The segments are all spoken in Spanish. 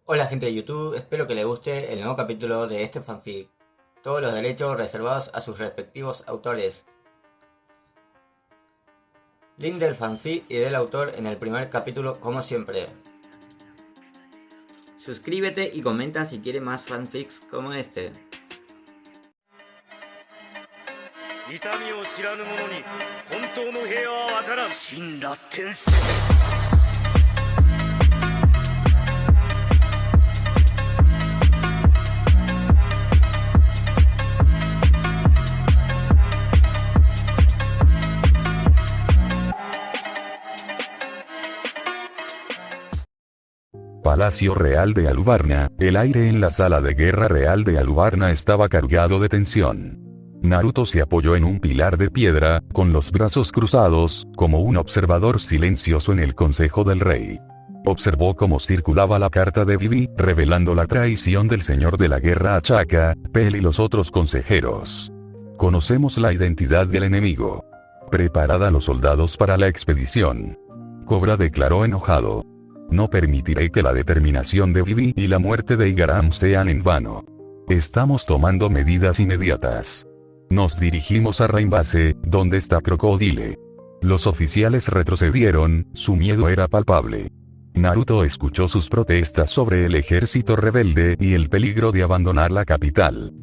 Hola gente de YouTube, espero que les guste el nuevo capítulo de este fanfic. Todos los derechos reservados a sus respectivos autores. Link del fanfic y del autor en el primer capítulo como siempre. Suscríbete y comenta si quieres más fanfics como este. 痛みを知らぬ者に本当の平和は分からん。神羅天聖。 Palacio Real de Alubarna. El aire en la sala de guerra real de Alubarna estaba cargado de tensión. Naruto se apoyó en un pilar de piedra, con los brazos cruzados, como un observador silencioso en el consejo del rey. Observó cómo circulaba la carta de Vivi, revelando la traición del señor de la guerra a Chaka, Pell y los otros consejeros. Conocemos la identidad del enemigo. Preparad a los soldados para la expedición. Cobra declaró enojado. No permitiré que la determinación de Vivi y la muerte de Igaram sean en vano. Estamos tomando medidas inmediatas. Nos dirigimos a Rainbase, donde está Crocodile. Los oficiales retrocedieron, su miedo era palpable. Naruto escuchó sus protestas sobre el ejército rebelde y el peligro de abandonar la capital.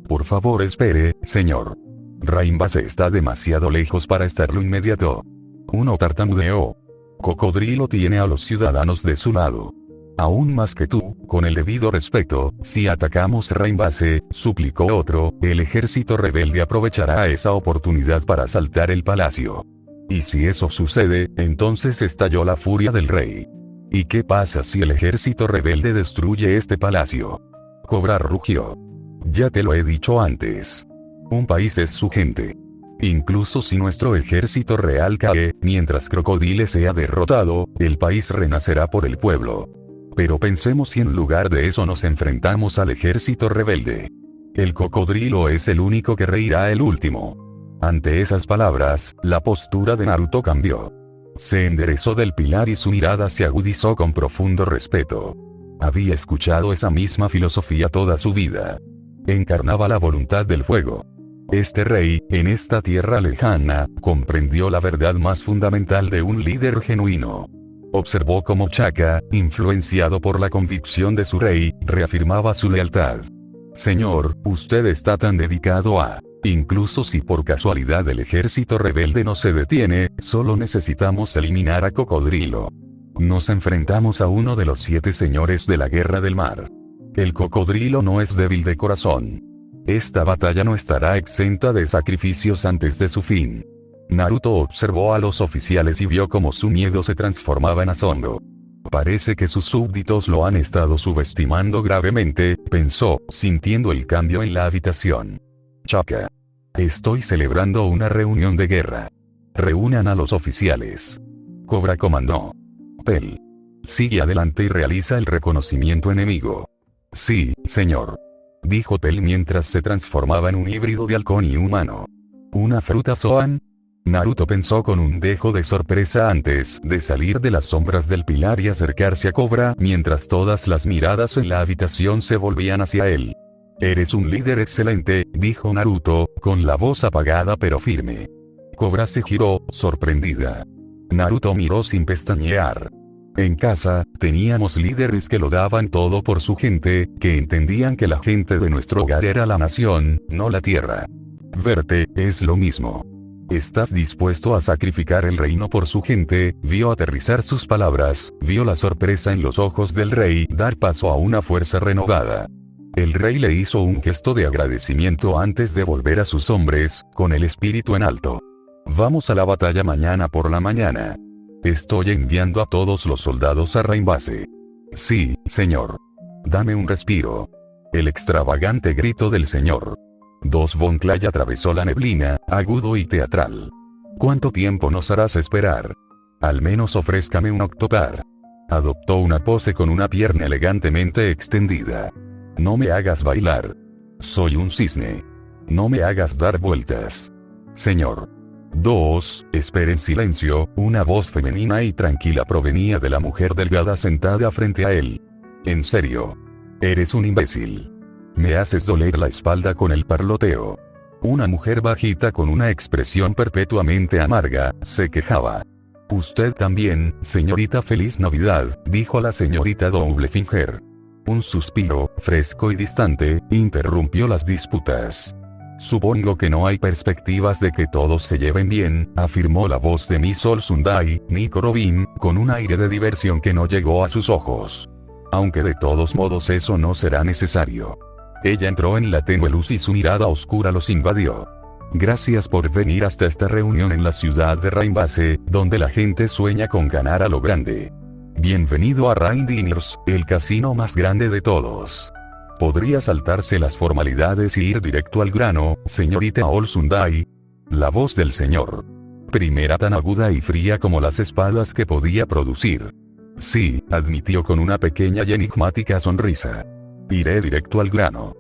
Por favor espere, señor. Rainbase está demasiado lejos para estarlo inmediato. Uno tartamudeó. Cocodrilo tiene a los ciudadanos de su lado. Aún más que tú, con el debido respeto, si atacamos Rainbase, suplicó otro, el ejército rebelde aprovechará esa oportunidad para asaltar el palacio. Y si eso sucede, entonces estalló la furia del rey. ¿Y qué pasa si el ejército rebelde destruye este palacio? Cobra rugió. Ya te lo he dicho antes. Un país es su gente. Incluso si nuestro ejército real cae, mientras Crocodile sea derrotado, el país renacerá por el pueblo. Pero pensemos si en lugar de eso nos enfrentamos al ejército rebelde. El cocodrilo es el único que reirá el último. Ante esas palabras, la postura de Naruto cambió. Se enderezó del pilar y su mirada se agudizó con profundo respeto. Había escuchado esa misma filosofía toda su vida. Encarnaba la voluntad del fuego. Este rey, en esta tierra lejana, comprendió la verdad más fundamental de un líder genuino. Observó cómo Chaka, influenciado por la convicción de su rey, reafirmaba su lealtad. Señor, usted está tan dedicado a... Incluso si por casualidad el ejército rebelde no se detiene, solo necesitamos eliminar a Cocodrilo. Nos enfrentamos a uno de los 7 señores de la guerra del mar. El cocodrilo no es débil de corazón. Esta batalla no estará exenta de sacrificios antes de su fin. Naruto observó a los oficiales y vio cómo su miedo se transformaba en asombro. Parece que sus súbditos lo han estado subestimando gravemente, pensó, sintiendo el cambio en la habitación. Chaka. Estoy celebrando una reunión de guerra. Reúnan a los oficiales. Cobra comandó. Pell. Sigue adelante y realiza el reconocimiento enemigo. Sí, señor. Dijo Pell mientras se transformaba en un híbrido de halcón y humano. ¿Una fruta Zoan? Naruto pensó con un dejo de sorpresa antes de salir de las sombras del pilar y acercarse a Cobra mientras todas las miradas en la habitación se volvían hacia él. Eres un líder excelente, dijo Naruto, con la voz apagada pero firme. Cobra se giró, sorprendida. Naruto miró sin pestañear. En casa, teníamos líderes que lo daban todo por su gente, que entendían que la gente de nuestro hogar era la nación, no la tierra. Verte, es lo mismo. ¿Estás dispuesto a sacrificar el reino por su gente? Vio aterrizar sus palabras, vio la sorpresa en los ojos del rey, dar paso a una fuerza renovada. El rey le hizo un gesto de agradecimiento antes de volver a sus hombres, con el espíritu en alto. Vamos a la batalla mañana por la mañana. Estoy enviando a todos los soldados a Rainbase. Sí, señor. Dame un respiro. El extravagante grito del señor. Von Clay atravesó la neblina, agudo y teatral. ¿Cuánto tiempo nos harás esperar? Al menos ofrézcame un octopar. Adoptó una pose con una pierna elegantemente extendida. No me hagas bailar. Soy un cisne. No me hagas dar vueltas. Señor. Espera en silencio, una voz femenina y tranquila provenía de la mujer delgada sentada frente a él. En serio. Eres un imbécil. Me haces doler la espalda con el parloteo. Una mujer bajita con una expresión perpetuamente amarga, se quejaba. Usted también, señorita. Feliz Navidad, dijo la señorita Doublefinger. Un suspiro, fresco y distante, interrumpió las disputas. Supongo que no hay perspectivas de que todos se lleven bien, afirmó la voz de Miss Olsundai, Nico Robin, con un aire de diversión que no llegó a sus ojos. Aunque de todos modos eso no será necesario. Ella entró en la tenue luz y su mirada oscura los invadió. Gracias por venir hasta esta reunión en la ciudad de Rainbase, donde la gente sueña con ganar a lo grande. Bienvenido a Rain Dinners, el casino más grande de todos. ¿Podría saltarse las formalidades y ir directo al grano, señorita Olsundai? La voz del señor primera tan aguda y fría como las espadas que podía producir. Sí, admitió con una pequeña y enigmática sonrisa. Iré directo al grano.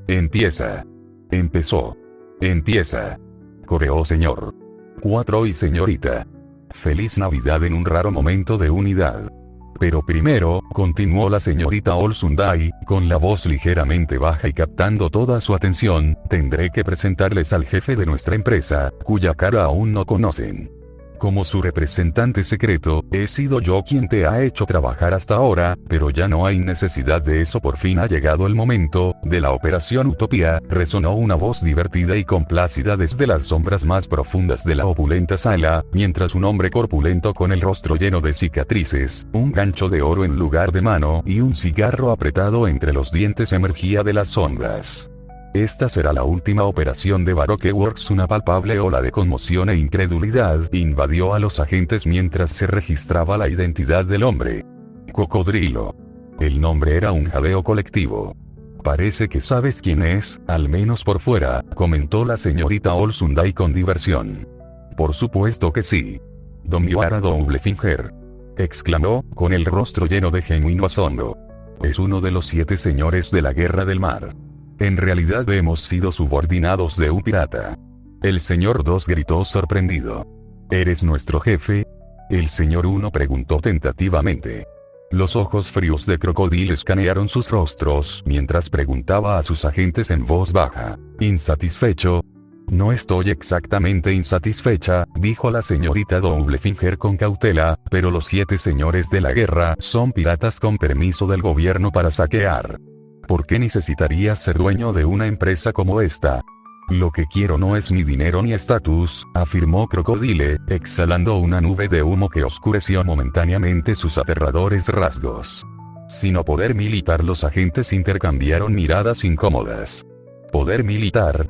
Empieza. Empezó. Empieza. Coreó señor 4 y señorita. Feliz Navidad en un raro momento de unidad. Pero primero, continuó la señorita Olsundai, con la voz ligeramente baja y captando toda su atención, tendré que presentarles al jefe de nuestra empresa, cuya cara aún no conocen. Como su representante secreto, he sido yo quien te ha hecho trabajar hasta ahora, pero ya no hay necesidad de eso. Por fin ha llegado el momento de la Operación Utopía, resonó una voz divertida y complácida desde las sombras más profundas de la opulenta sala, mientras un hombre corpulento con el rostro lleno de cicatrices, un gancho de oro en lugar de mano y un cigarro apretado entre los dientes emergía de las sombras. Esta será la última operación de Baroque Works. Una palpable ola de conmoción e incredulidad invadió a los agentes mientras se registraba la identidad del hombre. Cocodrilo. El nombre era un jaleo colectivo. Parece que sabes quién es, al menos por fuera, comentó la señorita Olsundai con diversión. Por supuesto que sí. Domiara Doublefinger. Exclamó, con el rostro lleno de genuino asombro. Es uno de los 7 señores de la Guerra del Mar. En realidad hemos sido subordinados de un pirata. El señor 2 gritó sorprendido. ¿Eres nuestro jefe? El señor 1 preguntó tentativamente. Los ojos fríos de Crocodile escanearon sus rostros mientras preguntaba a sus agentes en voz baja. ¿Insatisfecho? No estoy exactamente insatisfecha, dijo la señorita Doublefinger con cautela, pero los 7 señores de la guerra son piratas con permiso del gobierno para saquear. ¿Por qué necesitarías ser dueño de una empresa como esta? Lo que quiero no es ni dinero ni estatus, afirmó Crocodile, exhalando una nube de humo que oscureció momentáneamente sus aterradores rasgos. Sino poder militar. Los agentes intercambiaron miradas incómodas. ¿Poder militar?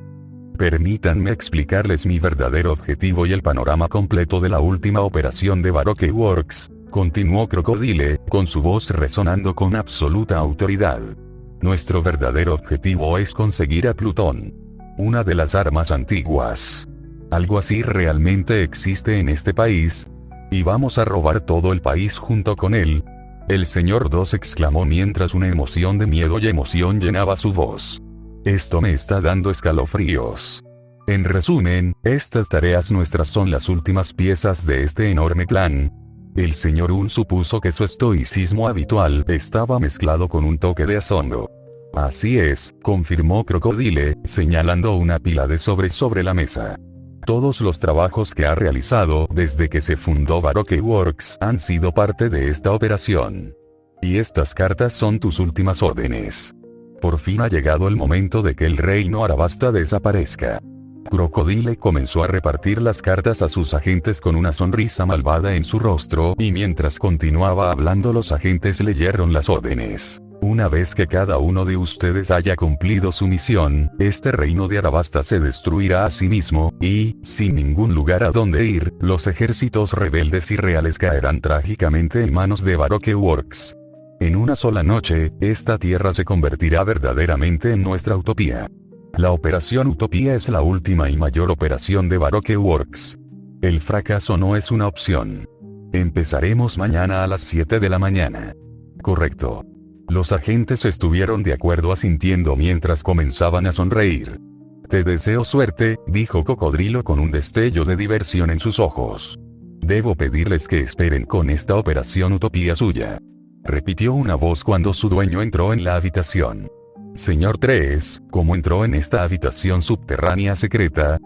Permítanme explicarles mi verdadero objetivo y el panorama completo de la última operación de Baroque Works, continuó Crocodile, con su voz resonando con absoluta autoridad. Nuestro verdadero objetivo es conseguir a Plutón. Una de las armas antiguas. Algo así realmente existe en este país. Y vamos a robar todo el país junto con él. El señor 2 exclamó mientras una emoción de miedo y emoción llenaba su voz. Esto me está dando escalofríos. En resumen, estas tareas nuestras son las últimas piezas de este enorme plan. El señor Un supuso que su estoicismo habitual estaba mezclado con un toque de asombro. Así es, confirmó Crocodile, señalando una pila de sobres sobre la mesa. Todos los trabajos que ha realizado desde que se fundó Baroque Works han sido parte de esta operación. Y estas cartas son tus últimas órdenes. Por fin ha llegado el momento de que el reino Arabasta desaparezca. Crocodile comenzó a repartir las cartas a sus agentes con una sonrisa malvada en su rostro y mientras continuaba hablando los agentes leyeron las órdenes. Una vez que cada uno de ustedes haya cumplido su misión, este reino de Arabasta se destruirá a sí mismo, y, sin ningún lugar a donde ir, los ejércitos rebeldes y reales caerán trágicamente en manos de Baroque Works. En una sola noche, esta tierra se convertirá verdaderamente en nuestra utopía. La Operación Utopía es la última y mayor operación de Baroque Works. El fracaso no es una opción. Empezaremos mañana a las 7 de la mañana. Correcto. Los agentes estuvieron de acuerdo asintiendo mientras comenzaban a sonreír. Te deseo suerte, dijo Cocodrilo con un destello de diversión en sus ojos. Debo pedirles que esperen con esta Operación Utopía suya. repitió una voz cuando su dueño entró en la habitación. Señor 3, ¿cómo entró en esta habitación subterránea secreta?,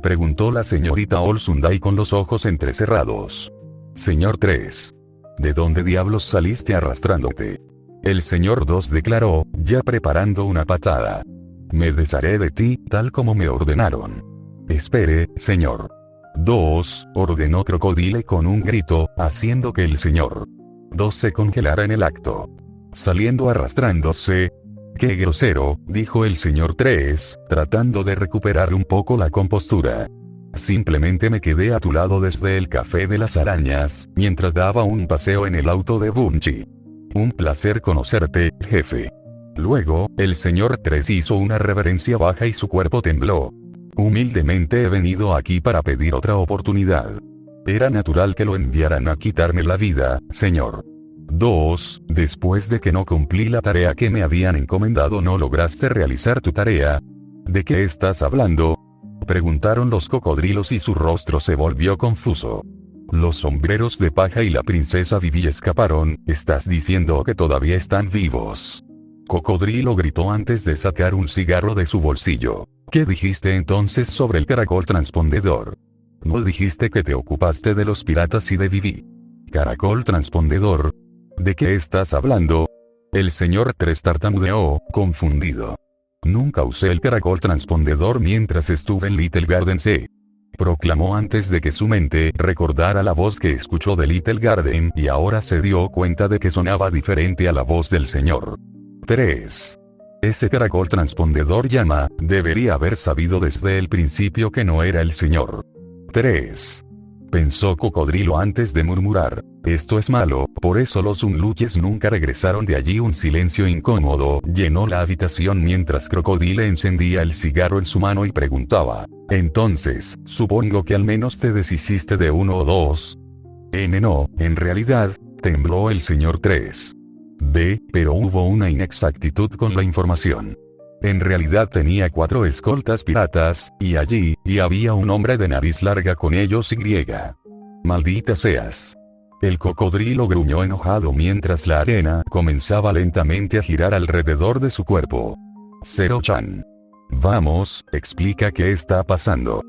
preguntó la señorita Olsundai con los ojos entrecerrados. Señor 3, ¿de dónde diablos saliste arrastrándote? El señor 2 declaró, ya preparando una patada. Me desharé de ti, tal como me ordenaron. Espere, señor 2, ordenó Crocodile con un grito, haciendo que el señor 2 se congelara en el acto. Saliendo arrastrándose. ¡Qué grosero!, dijo el señor 3, tratando de recuperar un poco la compostura. Simplemente me quedé a tu lado desde el Café de las Arañas, mientras daba un paseo en el auto de Bunchi. Un placer conocerte, jefe. Luego, el señor 3 hizo una reverencia baja y su cuerpo tembló. Humildemente he venido aquí para pedir otra oportunidad. Era natural que lo enviaran a quitarme la vida, señor 2, después de que no cumplí la tarea que me habían encomendado. ¿No lograste realizar tu tarea? ¿De qué estás hablando?, preguntaron los cocodrilos y su rostro se volvió confuso. Los sombreros de paja y la princesa Vivi escaparon. ¿Estás diciendo que todavía están vivos? Cocodrilo gritó antes de sacar un cigarro de su bolsillo. ¿Qué dijiste entonces sobre el caracol transpondedor? ¿No dijiste que te ocupaste de los piratas y de Vivi? ¿Caracol transpondedor? ¿De qué estás hablando? El señor 3 tartamudeó, confundido. Nunca usé el caracol transpondedor mientras estuve en Little Garden C. Proclamó antes de que su mente recordara la voz que escuchó de Little Garden y ahora se dio cuenta de que sonaba diferente a la voz del señor 3. Ese caracol transpondedor llama, debería haber sabido desde el principio que no era el señor 3. Pensó Cocodrilo antes de murmurar. Esto es malo, por eso los Unluches nunca regresaron de allí. Un silencio incómodo llenó la habitación mientras Crocodile encendía el cigarro en su mano y preguntaba. Entonces, supongo que al menos te deshiciste de uno o dos. No, en realidad, tembló el señor 3. Pero hubo una inexactitud con la información. En realidad tenía 4 escoltas piratas, y allí había un hombre de nariz larga con ellos y griega. Maldita seas. El cocodrilo gruñó enojado mientras la arena comenzaba lentamente a girar alrededor de su cuerpo. Zero-chan. Vamos, explica qué está pasando.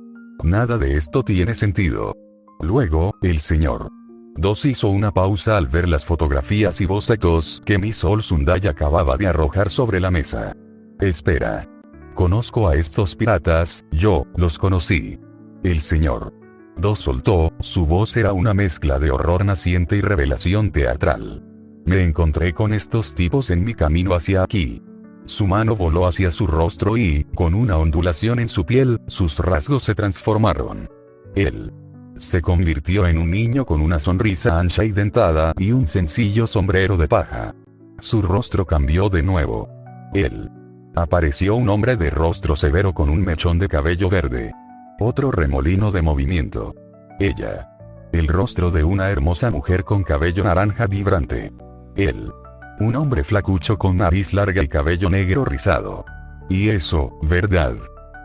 Nada de esto tiene sentido. Luego, el señor 2 hizo una pausa al ver las fotografías y bocetos que Miss Olsundai acababa de arrojar sobre la mesa. Espera. Conozco a estos piratas, yo los conocí. El señor 2 soltó, su voz era una mezcla de horror naciente y revelación teatral. Me encontré con estos tipos en mi camino hacia aquí. Su mano voló hacia su rostro y, con una ondulación en su piel, sus rasgos se transformaron. Él se convirtió en un niño con una sonrisa ancha y dentada y un sencillo sombrero de paja. Su rostro cambió de nuevo. Él apareció un hombre de rostro severo con un mechón de cabello verde. Otro remolino de movimiento. Ella. El rostro de una hermosa mujer con cabello naranja vibrante. Él. Un hombre flacucho con nariz larga y cabello negro rizado. Y eso, ¿verdad?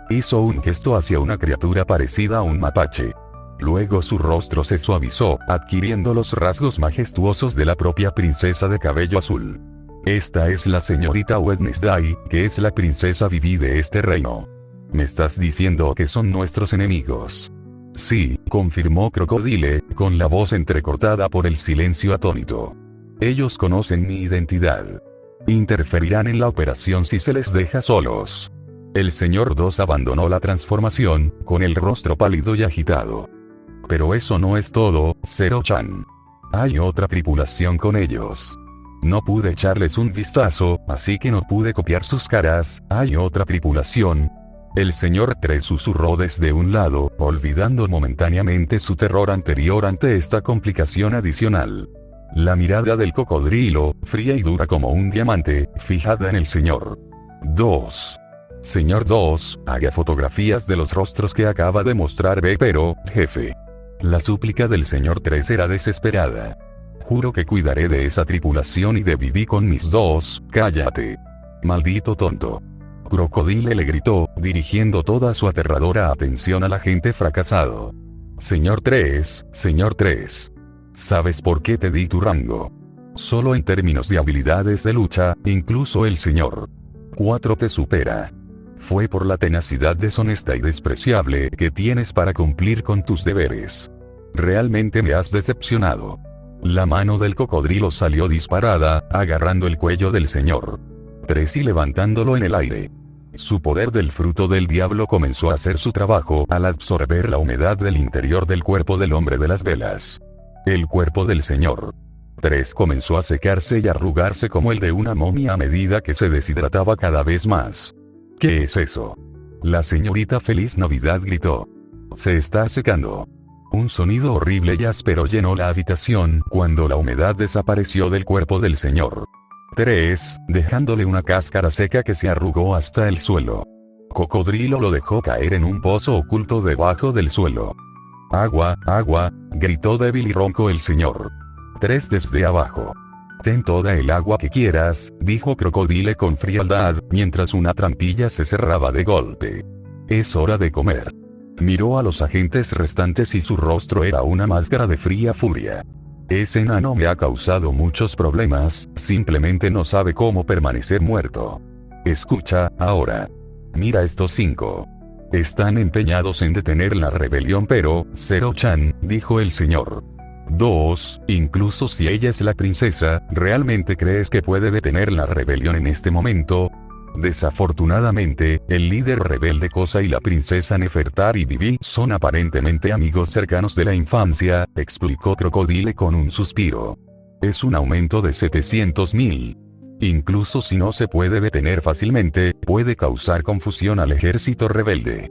Hizo un gesto hacia una criatura parecida a un mapache. Luego su rostro se suavizó, adquiriendo los rasgos majestuosos de la propia princesa de cabello azul. Esta es la señorita Wednesday, que es la princesa Vivi de este reino. ¿Me estás diciendo que son nuestros enemigos? Sí, confirmó Crocodile, con la voz entrecortada por el silencio atónito. Ellos conocen mi identidad. Interferirán en la operación si se les deja solos. El señor 2 abandonó la transformación, con el rostro pálido y agitado. Pero eso no es todo, Zero-chan. Hay otra tripulación con ellos. No pude echarles un vistazo, así que no pude copiar sus caras. Hay otra tripulación. El señor 3 susurró desde un lado, olvidando momentáneamente su terror anterior ante esta complicación adicional. La mirada del cocodrilo, fría y dura como un diamante, fijada en el señor 2. Señor 2, haga fotografías de los rostros que acaba de mostrar pero, jefe. La súplica del señor 3 era desesperada. Juro que cuidaré de esa tripulación y de Vivi con mis 2, cállate. Maldito tonto. Crocodile le gritó, dirigiendo toda su aterradora atención al agente fracasado. Señor 3, ¿sabes por qué te di tu rango? Solo en términos de habilidades de lucha, incluso el Señor 4 te supera. Fue por la tenacidad deshonesta y despreciable que tienes para cumplir con tus deberes. Realmente me has decepcionado. La mano del cocodrilo salió disparada, agarrando el cuello del Señor 3 y levantándolo en el aire. Su poder del fruto del diablo comenzó a hacer su trabajo al absorber la humedad del interior del cuerpo del hombre de las velas. El cuerpo del Señor 3 comenzó a secarse y arrugarse como el de una momia a medida que se deshidrataba cada vez más. ¿Qué es eso? La señorita Feliz Navidad gritó. Se está secando. Un sonido horrible y áspero llenó la habitación cuando la humedad desapareció del cuerpo del Señor 3, dejándole una cáscara seca que se arrugó hasta el suelo. Cocodrilo lo dejó caer en un pozo oculto debajo del suelo. Agua, agua, gritó débil y ronco el Señor 3 desde abajo. Ten toda el agua que quieras, dijo Crocodile con frialdad, mientras una trampilla se cerraba de golpe. Es hora de comer. Miró a los agentes restantes y su rostro era una máscara de fría furia. Ese enano me ha causado muchos problemas, simplemente no sabe cómo permanecer muerto. Escucha, ahora. Mira estos 5. Están empeñados en detener la rebelión pero, Zero-chan, dijo el Señor 2, incluso si ella es la princesa, ¿realmente crees que puede detener la rebelión en este momento? Desafortunadamente, el líder rebelde Koza y la princesa Nefertari Vivi son aparentemente amigos cercanos de la infancia, explicó Crocodile con un suspiro. Es un aumento de 700.000. Incluso si no se puede detener fácilmente, puede causar confusión al ejército rebelde.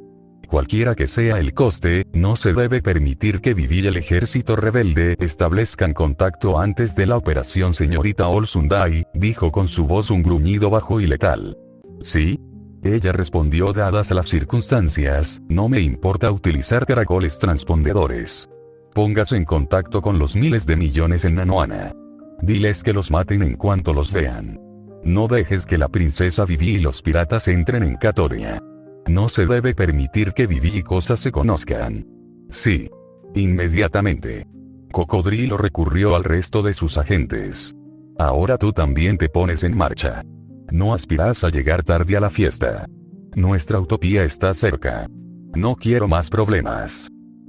Cualquiera que sea el coste, no se debe permitir que Vivi y el ejército rebelde establezcan contacto antes de la operación. Señorita Olsundai, dijo con su voz un gruñido bajo y letal. ¿Sí? Ella respondió dadas las circunstancias, no me importa utilizar caracoles transpondedores. Póngase en contacto con los miles de millones en Nanoana. Diles que los maten en cuanto los vean. No dejes que la princesa Vivi y los piratas entren en Katoria. No se debe permitir que Vivi y Koza se conozcan. Sí. Inmediatamente. Cocodrilo recurrió al resto de sus agentes. Ahora tú también te pones en marcha. No aspiras a llegar tarde a la fiesta. Nuestra utopía está cerca. No quiero más problemas.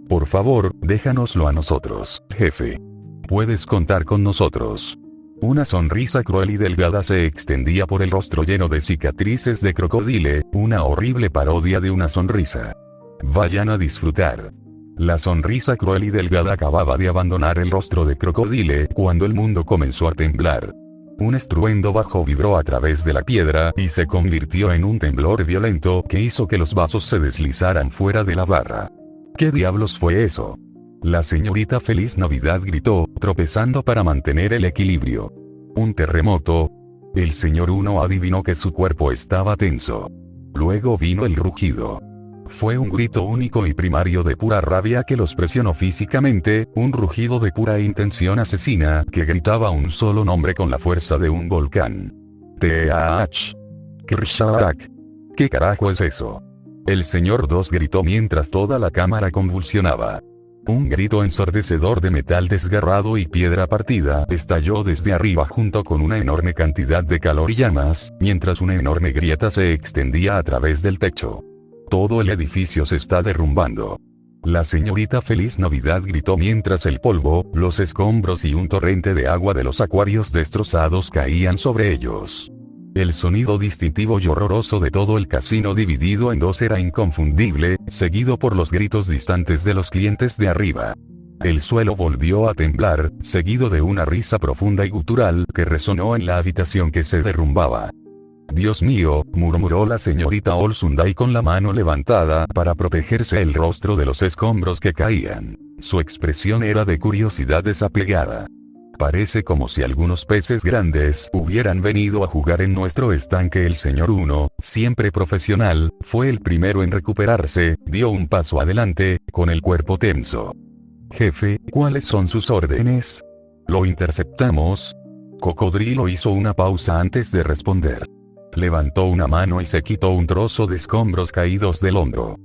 Por favor, déjanoslo a nosotros, jefe. Puedes contar con nosotros. Una sonrisa cruel y delgada se extendía por el rostro lleno de cicatrices de Crocodile, una horrible parodia de una sonrisa. Vayan a disfrutar. La sonrisa cruel y delgada acababa de abandonar el rostro de Crocodile cuando el mundo comenzó a temblar. Un estruendo bajo vibró a través de la piedra y se convirtió en un temblor violento que hizo que los vasos se deslizaran fuera de la barra. ¿Qué diablos fue eso? La señorita Feliz Navidad gritó, tropezando para mantener el equilibrio. Un terremoto. El señor 1 adivinó que su cuerpo estaba tenso. Luego vino el rugido. Fue un grito único y primario de pura rabia que los presionó físicamente, un rugido de pura intención asesina que gritaba un solo nombre con la fuerza de un volcán. T.A.H. Krshak. ¿Qué carajo es eso? El señor 2 gritó mientras toda la cámara convulsionaba. Un grito ensordecedor de metal desgarrado y piedra partida estalló desde arriba junto con una enorme cantidad de calor y llamas, mientras una enorme grieta se extendía a través del techo. Todo el edificio se está derrumbando. La señorita Feliz Navidad gritó mientras el polvo, los escombros y un torrente de agua de los acuarios destrozados caían sobre ellos. El sonido distintivo y horroroso de todo el casino dividido en dos era inconfundible, seguido por los gritos distantes de los clientes de arriba. El suelo volvió a temblar, seguido de una risa profunda y gutural que resonó en la habitación que se derrumbaba. Dios mío, murmuró la señorita Olsundai con la mano levantada para protegerse el rostro de los escombros que caían. Su expresión era de curiosidad desapegada. Parece como si algunos peces grandes hubieran venido a jugar en nuestro estanque. El señor 1, siempre profesional, fue el primero en recuperarse, dio un paso adelante, con el cuerpo tenso. Jefe, ¿cuáles son sus órdenes? ¿Lo interceptamos? Cocodrilo hizo una pausa antes de responder. Levantó una mano y se quitó un trozo de escombros caídos del hombro.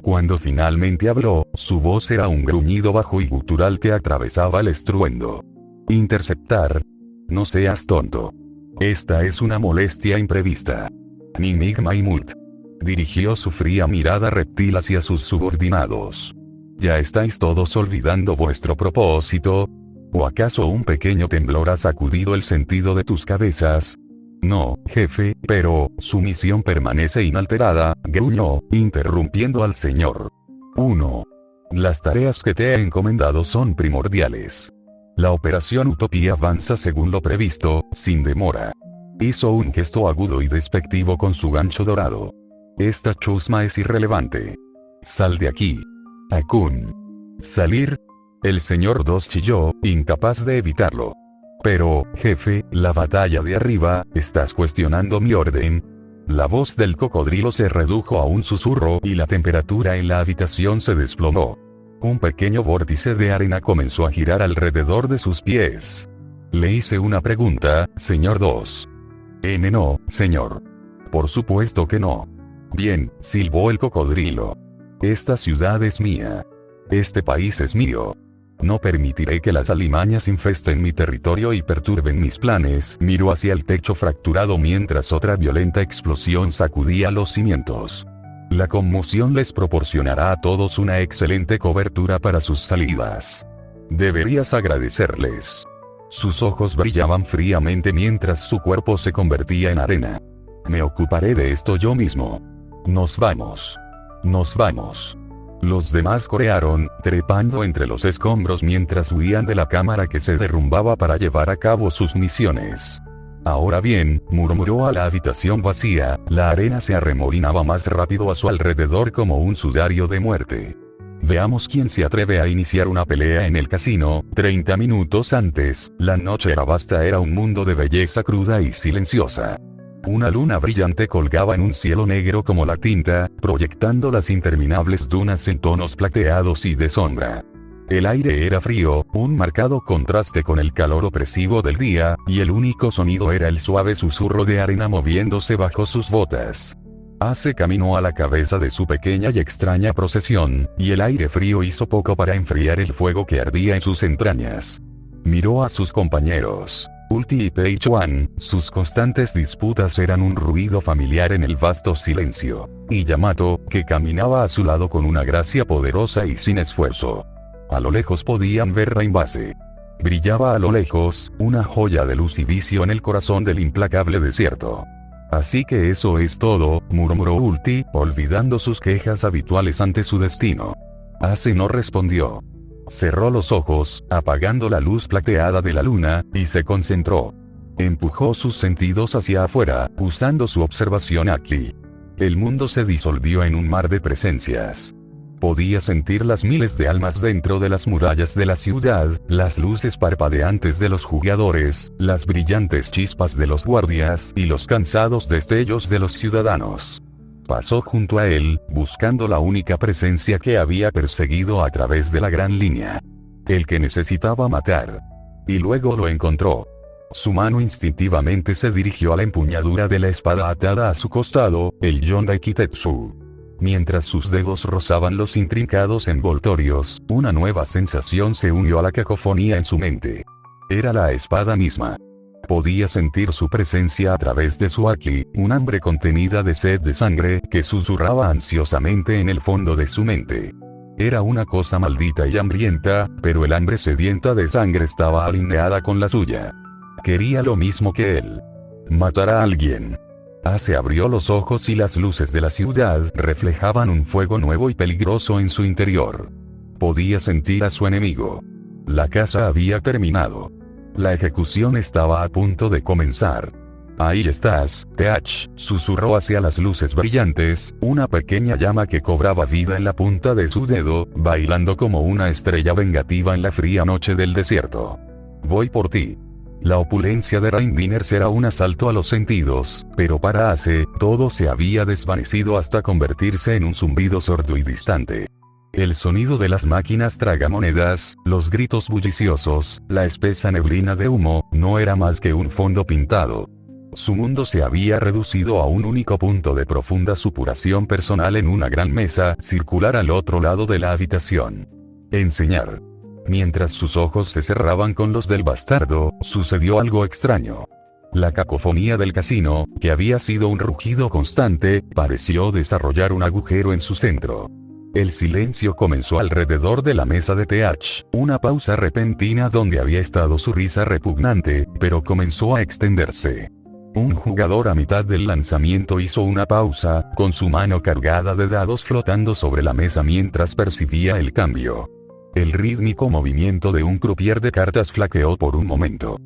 Cuando finalmente habló, su voz era un gruñido bajo y gutural que atravesaba el estruendo. Interceptar. No seas tonto. Esta es una molestia imprevista. Ninnig Maimult dirigió su fría mirada reptil hacia sus subordinados. ¿Ya estáis todos olvidando vuestro propósito? ¿O acaso un pequeño temblor ha sacudido el sentido de tus cabezas? No, jefe, pero su misión permanece inalterada, gruñó, interrumpiendo al señor. 1. Las tareas que te he encomendado son primordiales. La operación Utopía avanza según lo previsto, sin demora. Hizo un gesto agudo y despectivo con su gancho dorado. Esta chusma es irrelevante. Sal de aquí. Akun. ¿Salir? El señor 2 chilló, incapaz de evitarlo. Pero, jefe, la batalla de arriba, ¿estás cuestionando mi orden? La voz del cocodrilo se redujo a un susurro y la temperatura en la habitación se desplomó. Un pequeño vórtice de arena comenzó a girar alrededor de sus pies. Le hice una pregunta, señor 2. No, señor. Por supuesto que no. Bien, silbó el cocodrilo. Esta ciudad es mía. Este país es mío. No permitiré que las alimañas infesten mi territorio y perturben mis planes. Miró hacia el techo fracturado mientras otra violenta explosión sacudía los cimientos. La conmoción les proporcionará a todos una excelente cobertura para sus salidas. Deberías agradecerles. Sus ojos brillaban fríamente mientras su cuerpo se convertía en arena. Me ocuparé de esto yo mismo. Nos vamos. Nos vamos. Los demás corearon, trepando entre los escombros mientras huían de la cámara que se derrumbaba para llevar a cabo sus misiones. Ahora bien, murmuró a la habitación vacía, la arena se arremolinaba más rápido a su alrededor como un sudario de muerte. Veamos quién se atreve a iniciar una pelea en el casino. 30 minutos antes, la noche era vasta, era un mundo de belleza cruda y silenciosa. Una luna brillante colgaba en un cielo negro como la tinta, proyectando las interminables dunas en tonos plateados y de sombra. El aire era frío, un marcado contraste con el calor opresivo del día, y el único sonido era el suave susurro de arena moviéndose bajo sus botas. Ace caminó a la cabeza de su pequeña y extraña procesión, y el aire frío hizo poco para enfriar el fuego que ardía en sus entrañas. Miró a sus compañeros. Ulti y Peichuan, sus constantes disputas eran un ruido familiar en el vasto silencio. Y Yamato, que caminaba a su lado con una gracia poderosa y sin esfuerzo. A lo lejos podían ver Rainbase. Brillaba a lo lejos, una joya de luz y vicio en el corazón del implacable desierto. Así que eso es todo, murmuró Ulti, olvidando sus quejas habituales ante su destino. Ace no respondió. Cerró los ojos, apagando la luz plateada de la luna, y se concentró. Empujó sus sentidos hacia afuera, usando su observación aquí. El mundo se disolvió en un mar de presencias. Podía sentir las miles de almas dentro de las murallas de la ciudad, las luces parpadeantes de los jugadores, las brillantes chispas de los guardias y los cansados destellos de los ciudadanos. Pasó junto a él, buscando la única presencia que había perseguido a través de la gran línea. El que necesitaba matar. Y luego lo encontró. Su mano instintivamente se dirigió a la empuñadura de la espada atada a su costado, el Yondai Kitetsu. Mientras sus dedos rozaban los intrincados envoltorios, una nueva sensación se unió a la cacofonía en su mente. Era la espada misma. Podía sentir su presencia a través de su Aki, un hambre contenida de sed de sangre que susurraba ansiosamente en el fondo de su mente. Era una cosa maldita y hambrienta, pero el hambre sedienta de sangre estaba alineada con la suya. Quería lo mismo que él. Matar a alguien. Ace abrió los ojos y las luces de la ciudad reflejaban un fuego nuevo y peligroso en su interior. Podía sentir a su enemigo. La caza había terminado. La ejecución estaba a punto de comenzar. Ahí estás, Teach, susurró hacia las luces brillantes, una pequeña llama que cobraba vida en la punta de su dedo, bailando como una estrella vengativa en la fría noche del desierto. Voy por ti. La opulencia de Reindiner será un asalto a los sentidos, pero para Ace, todo se había desvanecido hasta convertirse en un zumbido sordo y distante. El sonido de las máquinas tragamonedas, los gritos bulliciosos, la espesa neblina de humo, no era más que un fondo pintado. Su mundo se había reducido a un único punto de profunda supuración personal en una gran mesa circular al otro lado de la habitación. Enseñar. Mientras sus ojos se cerraban con los del bastardo, sucedió algo extraño. La cacofonía del casino, que había sido un rugido constante, pareció desarrollar un agujero en su centro. El silencio comenzó alrededor de la mesa de TH, una pausa repentina donde había estado su risa repugnante, pero comenzó a extenderse. Un jugador a mitad del lanzamiento hizo una pausa, con su mano cargada de dados flotando sobre la mesa mientras percibía el cambio. El rítmico movimiento de un croupier de cartas flaqueó por un momento.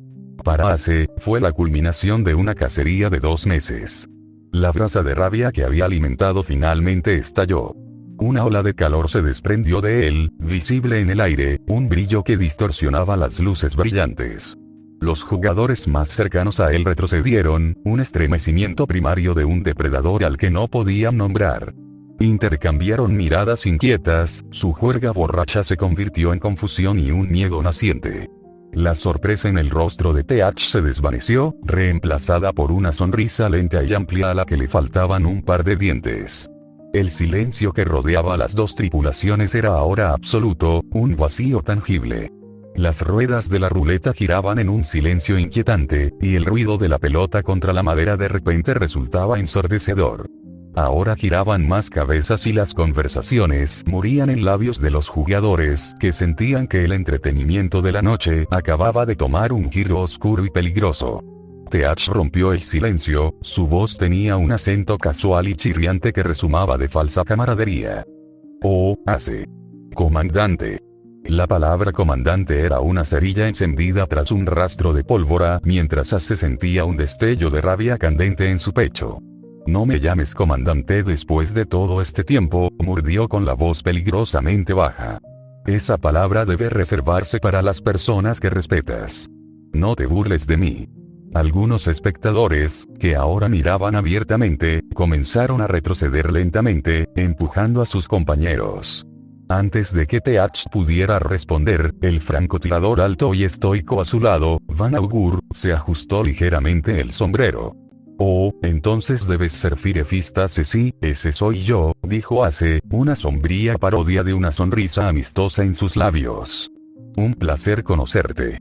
Para Ace, fue la culminación de una cacería de 2 meses. La brasa de rabia que había alimentado finalmente estalló. Una ola de calor se desprendió de él, visible en el aire, un brillo que distorsionaba las luces brillantes. Los jugadores más cercanos a él retrocedieron, un estremecimiento primario de un depredador al que no podían nombrar. Intercambiaron miradas inquietas, su juerga borracha se convirtió en confusión y un miedo naciente. La sorpresa en el rostro de TH se desvaneció, reemplazada por una sonrisa lenta y amplia a la que le faltaban un par de dientes. El silencio que rodeaba a las dos tripulaciones era ahora absoluto, un vacío tangible. Las ruedas de la ruleta giraban en un silencio inquietante, y el ruido de la pelota contra la madera de repente resultaba ensordecedor. Ahora giraban más cabezas y las conversaciones morían en labios de los jugadores, que sentían que el entretenimiento de la noche acababa de tomar un giro oscuro y peligroso. TH rompió el silencio, su voz tenía un acento casual y chirriante que rezumaba de falsa camaradería. «Oh, Ace. Comandante». La palabra comandante era una cerilla encendida tras un rastro de pólvora, mientras Ace sentía un destello de rabia candente en su pecho. «No me llames comandante después de todo este tiempo», murdió con la voz peligrosamente baja. «Esa palabra debe reservarse para las personas que respetas. No te burles de mí». Algunos espectadores, que ahora miraban abiertamente, comenzaron a retroceder lentamente, empujando a sus compañeros. Antes de que TH pudiera responder, el francotirador alto y estoico a su lado, Van Augur, se ajustó ligeramente el sombrero. «Oh, entonces debes ser Firefista Ace. Sí, ese soy yo», dijo Ace, una sombría parodia de una sonrisa amistosa en sus labios. «Un placer conocerte».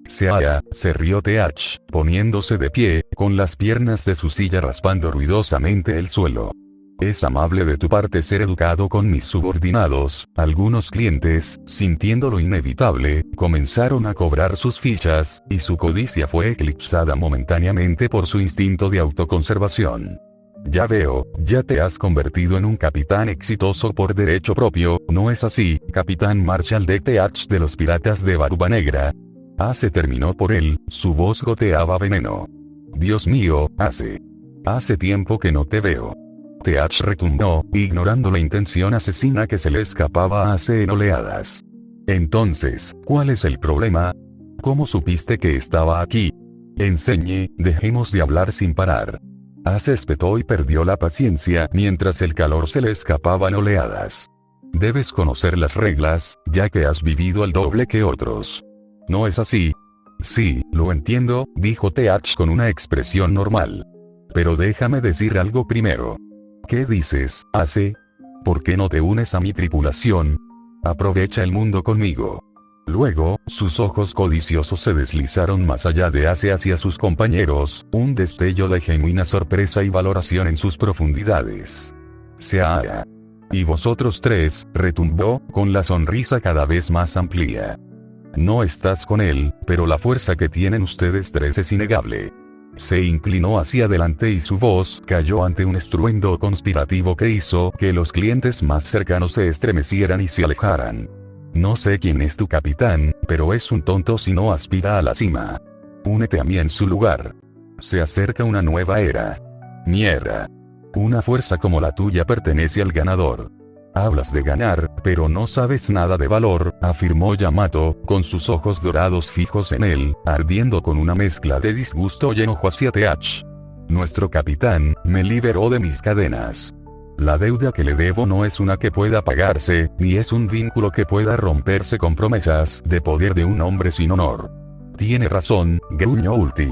Se rió TH, poniéndose de pie, con las piernas de su silla raspando ruidosamente el suelo. «Es amable de tu parte ser educado con mis subordinados». Algunos clientes, sintiendo lo inevitable, comenzaron a cobrar sus fichas, y su codicia fue eclipsada momentáneamente por su instinto de autoconservación. «Ya veo, ya te has convertido en un capitán exitoso por derecho propio, ¿no es así, Capitán Marshall de TH de los Piratas de Barba Negra?» Ace terminó por él, su voz goteaba veneno. «Dios mío, Ace. Hace tiempo que no te veo». TH retumbó, ignorando la intención asesina que se le escapaba a Ace en oleadas. «Entonces, ¿cuál es el problema? ¿Cómo supiste que estaba aquí? Enseñe, dejemos de hablar sin parar». Ace espetó y perdió la paciencia mientras el calor se le escapaba en oleadas. «Debes conocer las reglas, ya que has vivido el doble que otros. ¿No es así?» «Sí, lo entiendo», dijo TH con una expresión normal. «Pero déjame decir algo primero». «¿Qué dices, Ace? ¿Por qué no te unes a mi tripulación? Aprovecha el mundo conmigo». Luego, sus ojos codiciosos se deslizaron más allá de Ace hacia sus compañeros, un destello de genuina sorpresa y valoración en sus profundidades. «Sea. Y vosotros tres», retumbó, con la sonrisa cada vez más amplia. «No estás con él, pero la fuerza que tienen ustedes tres es innegable». Se inclinó hacia adelante y su voz cayó ante un estruendo conspirativo que hizo que los clientes más cercanos se estremecieran y se alejaran. «No sé quién es tu capitán, pero es un tonto si no aspira a la cima. Únete a mí en su lugar. Se acerca una nueva era. Mi era. Una fuerza como la tuya pertenece al ganador». «Hablas de ganar, pero no sabes nada de valor», afirmó Yamato, con sus ojos dorados fijos en él, ardiendo con una mezcla de disgusto y enojo hacia TH. «Nuestro capitán me liberó de mis cadenas. La deuda que le debo no es una que pueda pagarse, ni es un vínculo que pueda romperse con promesas de poder de un hombre sin honor». «Tiene razón», gruñó Ulti.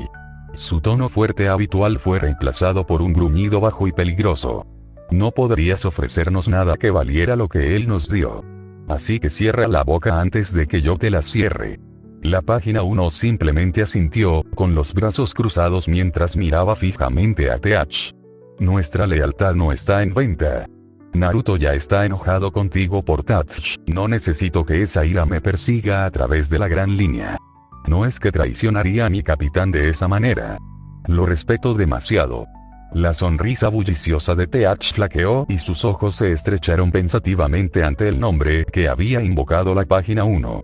Su tono fuerte habitual fue reemplazado por un gruñido bajo y peligroso. «No podrías ofrecernos nada que valiera lo que él nos dio. así que cierra la boca antes de que yo te la cierre. La página 1 simplemente asintió, con los brazos cruzados mientras miraba fijamente a TH. Nuestra lealtad no está en venta. Naruto ya está enojado contigo por Touch, no necesito que esa ira me persiga a través de la gran línea. No es que traicionaría a mi capitán de esa manera. Lo respeto demasiado. La sonrisa bulliciosa de TH flaqueó y sus ojos se estrecharon pensativamente ante el nombre que había invocado la página 1.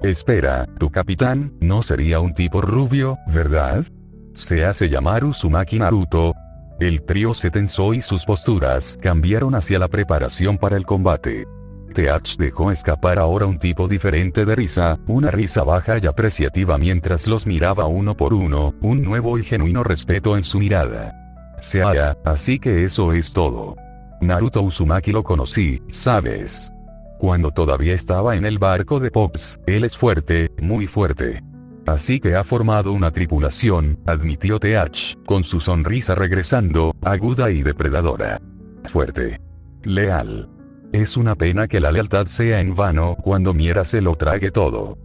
Espera, ¿tu capitán no sería un tipo rubio, verdad? Se hace llamar Uzumaki Naruto. El trío se tensó y sus posturas cambiaron hacia la preparación para el combate. TH dejó escapar ahora un tipo diferente de risa, una risa baja y apreciativa mientras los miraba uno por uno, un nuevo y genuino respeto en su mirada. Seaya, así que eso es todo. Naruto Uzumaki lo conocí, ¿sabes? Cuando todavía estaba en el barco de Pops, él es fuerte, muy fuerte. Así que ha formado una tripulación, admitió TH, con su sonrisa regresando, aguda y depredadora. Fuerte. Leal. Es una pena que la lealtad sea en vano cuando Miera se lo trague todo.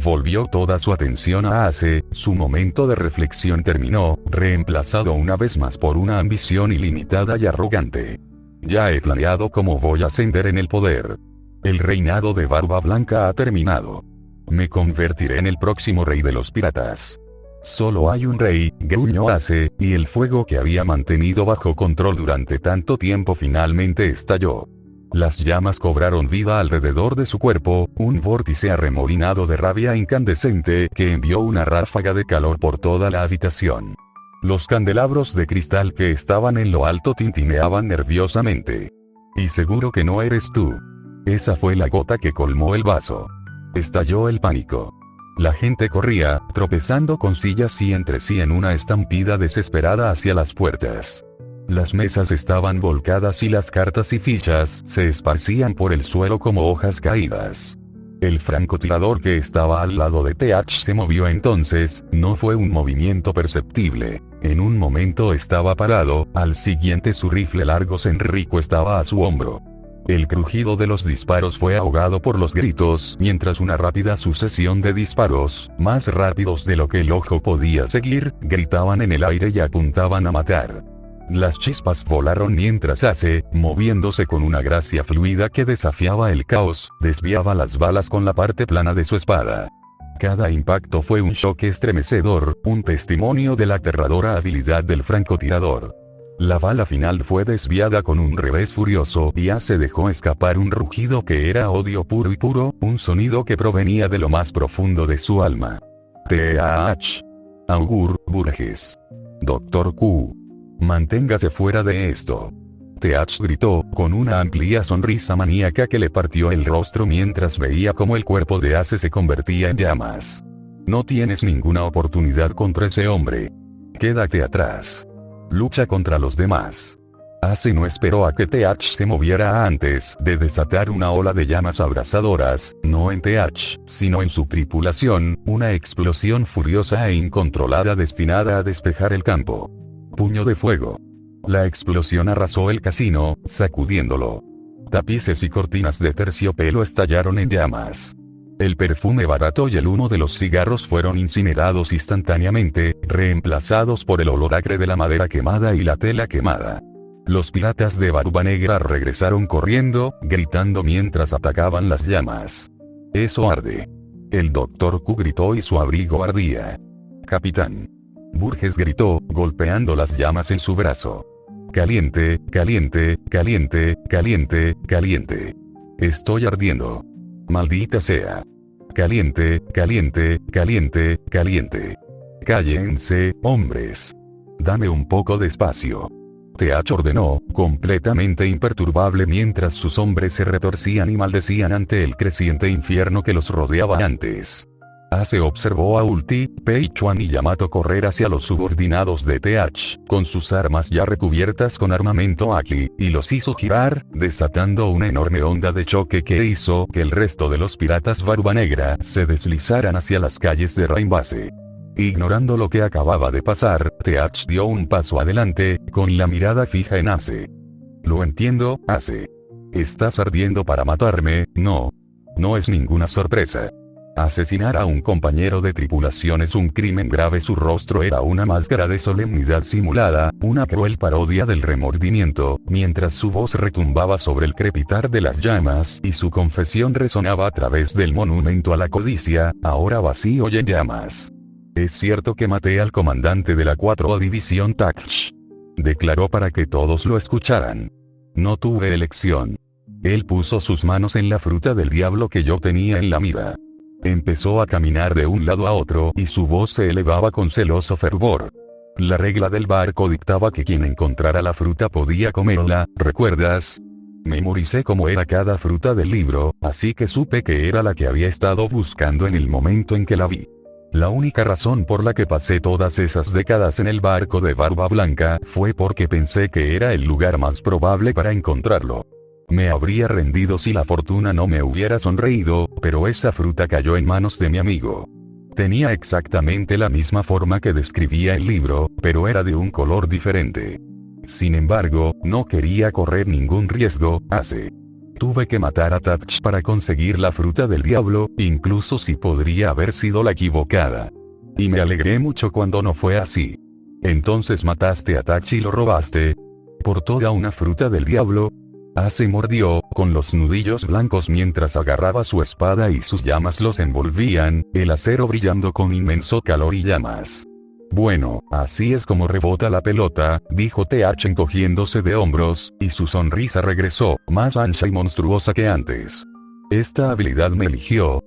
Volvió toda su atención a Ace, su momento de reflexión terminó, reemplazado una vez más por una ambición ilimitada y arrogante. Ya he planeado cómo voy a ascender en el poder. El reinado de Barba Blanca ha terminado. Me convertiré en el próximo rey de los piratas. Solo hay un rey, gruñó Ace, y el fuego que había mantenido bajo control durante tanto tiempo finalmente estalló. Las llamas cobraron vida alrededor de su cuerpo, un vórtice arremolinado de rabia incandescente que envió una ráfaga de calor por toda la habitación. Los candelabros de cristal que estaban en lo alto tintineaban nerviosamente. Y seguro que no eres tú. Esa fue la gota que colmó el vaso. Estalló el pánico. La gente corría, tropezando con sillas y entre sí en una estampida desesperada hacia las puertas. Las mesas estaban volcadas y las cartas y fichas se esparcían por el suelo como hojas caídas. El francotirador que estaba al lado de TH se movió entonces, no fue un movimiento perceptible. En un momento estaba parado, al siguiente su rifle largo Senrico estaba a su hombro. El crujido de los disparos fue ahogado por los gritos, mientras una rápida sucesión de disparos, más rápidos de lo que el ojo podía seguir, gritaban en el aire y apuntaban a matar. Las chispas volaron mientras Ace, moviéndose con una gracia fluida que desafiaba el caos, desviaba las balas con la parte plana de su espada. Cada impacto fue un choque estremecedor, un testimonio de la aterradora habilidad del francotirador. La bala final fue desviada con un revés furioso y Ace dejó escapar un rugido que era odio puro y puro, un sonido que provenía de lo más profundo de su alma. TH. Augur Burgess. Dr. Q. Manténgase fuera de esto. TH gritó, con una amplia sonrisa maníaca que le partió el rostro mientras veía cómo el cuerpo de Ace se convertía en llamas. No tienes ninguna oportunidad contra ese hombre. Quédate atrás. Lucha contra los demás. Ace no esperó a que TH se moviera antes de desatar una ola de llamas abrasadoras, no en TH, sino en su tripulación, una explosión furiosa e incontrolada destinada a despejar el campo. Puño de fuego. La explosión arrasó el casino, sacudiéndolo. Tapices y cortinas de terciopelo estallaron en llamas. El perfume barato y el humo de los cigarros fueron incinerados instantáneamente, reemplazados por el olor acre de la madera quemada y la tela quemada. Los piratas de Barba Negra regresaron corriendo, gritando mientras atacaban las llamas. Eso arde. El Dr. Q gritó y su abrigo ardía. Capitán. Burgess gritó, golpeando las llamas en su brazo. Caliente, caliente, caliente, caliente, caliente. Estoy ardiendo. Maldita sea. Caliente, caliente, caliente, caliente. Cállense, hombres. Dame un poco de espacio. TH ordenó, completamente imperturbable mientras sus hombres se retorcían y maldecían ante el creciente infierno que los rodeaba antes. Ace observó a Ulti, Pei Chuan y Yamato correr hacia los subordinados de TH, con sus armas ya recubiertas con armamento Aki, y los hizo girar, desatando una enorme onda de choque que hizo que el resto de los piratas Barba Negra se deslizaran hacia las calles de Rainbase. Ignorando lo que acababa de pasar, TH dio un paso adelante, con la mirada fija en Ace. Lo entiendo, Ace. Estás ardiendo para matarme, ¿no? No es ninguna sorpresa. Asesinar a un compañero de tripulación es un crimen grave. Su rostro era una máscara de solemnidad simulada, una cruel parodia del remordimiento, mientras su voz retumbaba sobre el crepitar de las llamas y su confesión resonaba a través del monumento a la codicia, ahora vacío y en llamas. Es cierto que maté al comandante de la 4 División Takch. Declaró para que todos lo escucharan. No tuve elección. Él puso sus manos en la fruta del diablo que yo tenía en la mira. Empezó a caminar de un lado a otro y su voz se elevaba con celoso fervor. La regla del barco dictaba que quien encontrara la fruta podía comerla, ¿recuerdas? Memoricé cómo era cada fruta del libro, así que supe que era la que había estado buscando en el momento en que la vi. La única razón por la que pasé todas esas décadas en el barco de Barba Blanca fue porque pensé que era el lugar más probable para encontrarlo. Me habría rendido si la fortuna no me hubiera sonreído, pero esa fruta cayó en manos de mi amigo. Tenía exactamente la misma forma que describía el libro, pero era de un color diferente. Sin embargo, no quería correr ningún riesgo. Tuve que matar a Takch para conseguir la fruta del diablo, incluso si podría haber sido la equivocada. Y me alegré mucho cuando no fue así. Entonces mataste a Takch y lo robaste. ¿Por toda una fruta del diablo? Mordió, con los nudillos blancos mientras agarraba su espada y sus llamas los envolvían, el acero brillando con inmenso calor y llamas. Bueno, así es como rebota la pelota, dijo TH encogiéndose de hombros, y su sonrisa regresó, más ancha y monstruosa que antes. Esta habilidad me eligió,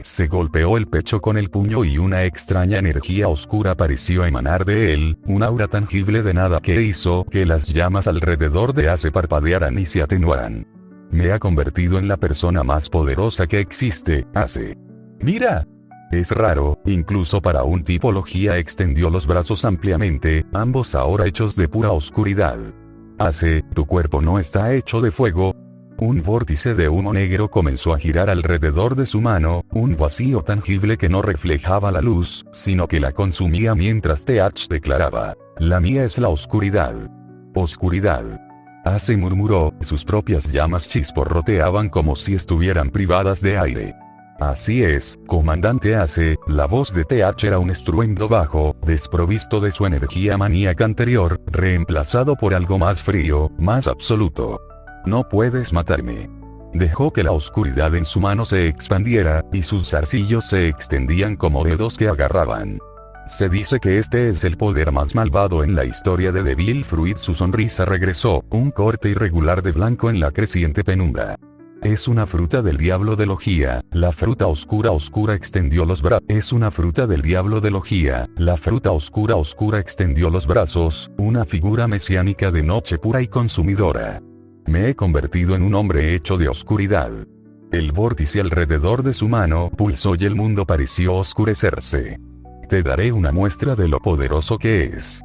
Se golpeó el pecho con el puño y una extraña energía oscura pareció emanar de él, un aura tangible de nada que hizo que las llamas alrededor de Ace parpadearan y se atenuaran. Me ha convertido en la persona más poderosa que existe, Mira. Es raro, incluso para un tipología. Extendió los brazos ampliamente, ambos ahora hechos de pura oscuridad. Tu cuerpo no está hecho de fuego. Un vórtice de humo negro comenzó a girar alrededor de su mano, un vacío tangible que no reflejaba la luz, sino que la consumía mientras TH declaraba: la mía es la oscuridad. Oscuridad. Murmuró, sus propias llamas chisporroteaban como si estuvieran privadas de aire. Así es, comandante la voz de TH era un estruendo bajo, desprovisto de su energía maníaca anterior, reemplazado por algo más frío, más absoluto. No puedes matarme. Dejó que la oscuridad en su mano se expandiera, y sus zarcillos se extendían como dedos que agarraban. Se dice que este es el poder más malvado en la historia de Devil Fruit. Su sonrisa regresó, un corte irregular de blanco en la creciente penumbra. Es una fruta del diablo de Logía, la fruta oscura extendió los brazos. Es una fruta del diablo de Logía, la fruta oscura extendió los brazos, una figura mesiánica de noche pura y consumidora. Me he convertido en un hombre hecho de oscuridad. El vórtice alrededor de su mano pulsó y el mundo pareció oscurecerse. Te daré una muestra de lo poderoso que es.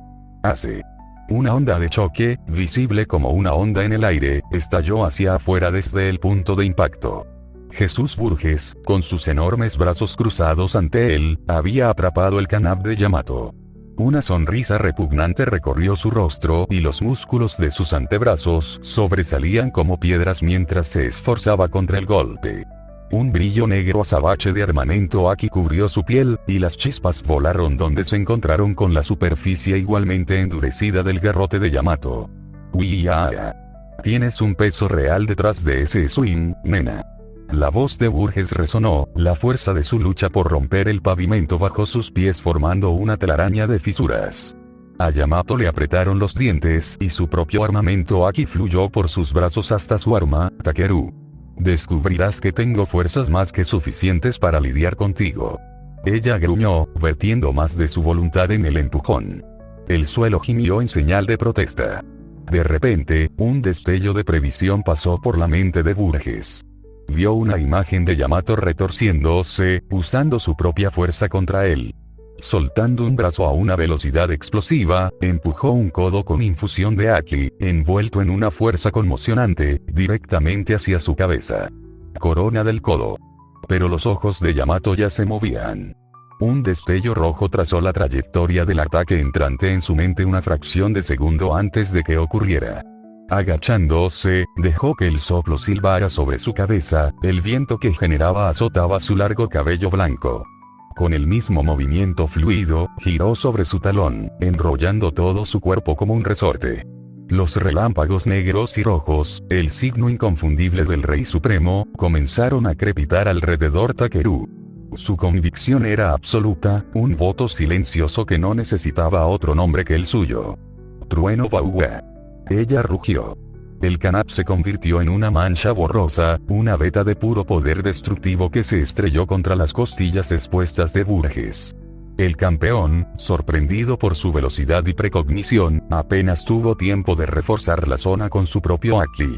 Una onda de choque, visible como una onda en el aire, estalló hacia afuera desde el punto de impacto. Jesús Burgess, con sus enormes brazos cruzados ante él, había atrapado el kanab de Yamato. Una sonrisa repugnante recorrió su rostro y los músculos de sus antebrazos sobresalían como piedras mientras se esforzaba contra el golpe. Un brillo negro azabache de armamento Aki cubrió su piel, y las chispas volaron donde se encontraron con la superficie igualmente endurecida del garrote de Yamato. Tienes un peso real detrás de ese swing, nena. La voz de Burgess resonó, la fuerza de su lucha por romper el pavimento bajo sus pies formando una telaraña de fisuras. A Yamato le apretaron los dientes y su propio armamento Aki fluyó por sus brazos hasta su arma, Takeru. Descubrirás que tengo fuerzas más que suficientes para lidiar contigo. Ella gruñó, vertiendo más de su voluntad en el empujón. El suelo gimió en señal de protesta. De repente, un destello de previsión pasó por la mente de Burgess. Vio una imagen de Yamato retorciéndose, usando su propia fuerza contra él. Soltando un brazo a una velocidad explosiva, empujó un codo con infusión de Aki, envuelto en una fuerza conmocionante, directamente hacia su cabeza. Corona del codo. Pero los ojos de Yamato ya se movían. Un destello rojo trazó la trayectoria del ataque entrante en su mente una fracción de segundo antes de que ocurriera. Agachándose, dejó que el soplo silbara sobre su cabeza, el viento que generaba azotaba su largo cabello blanco. Con el mismo movimiento fluido, giró sobre su talón, enrollando todo su cuerpo como un resorte. Los relámpagos negros y rojos, el signo inconfundible del Rey Supremo, comenzaron a crepitar alrededor Takeru. Su convicción era absoluta, un voto silencioso que no necesitaba otro nombre que el suyo. Trueno Bauga. Ella rugió. El canap se convirtió en una mancha borrosa, una veta de puro poder destructivo que se estrelló contra las costillas expuestas de Burgess. El campeón, sorprendido por su velocidad y precognición, apenas tuvo tiempo de reforzar la zona con su propio Aki.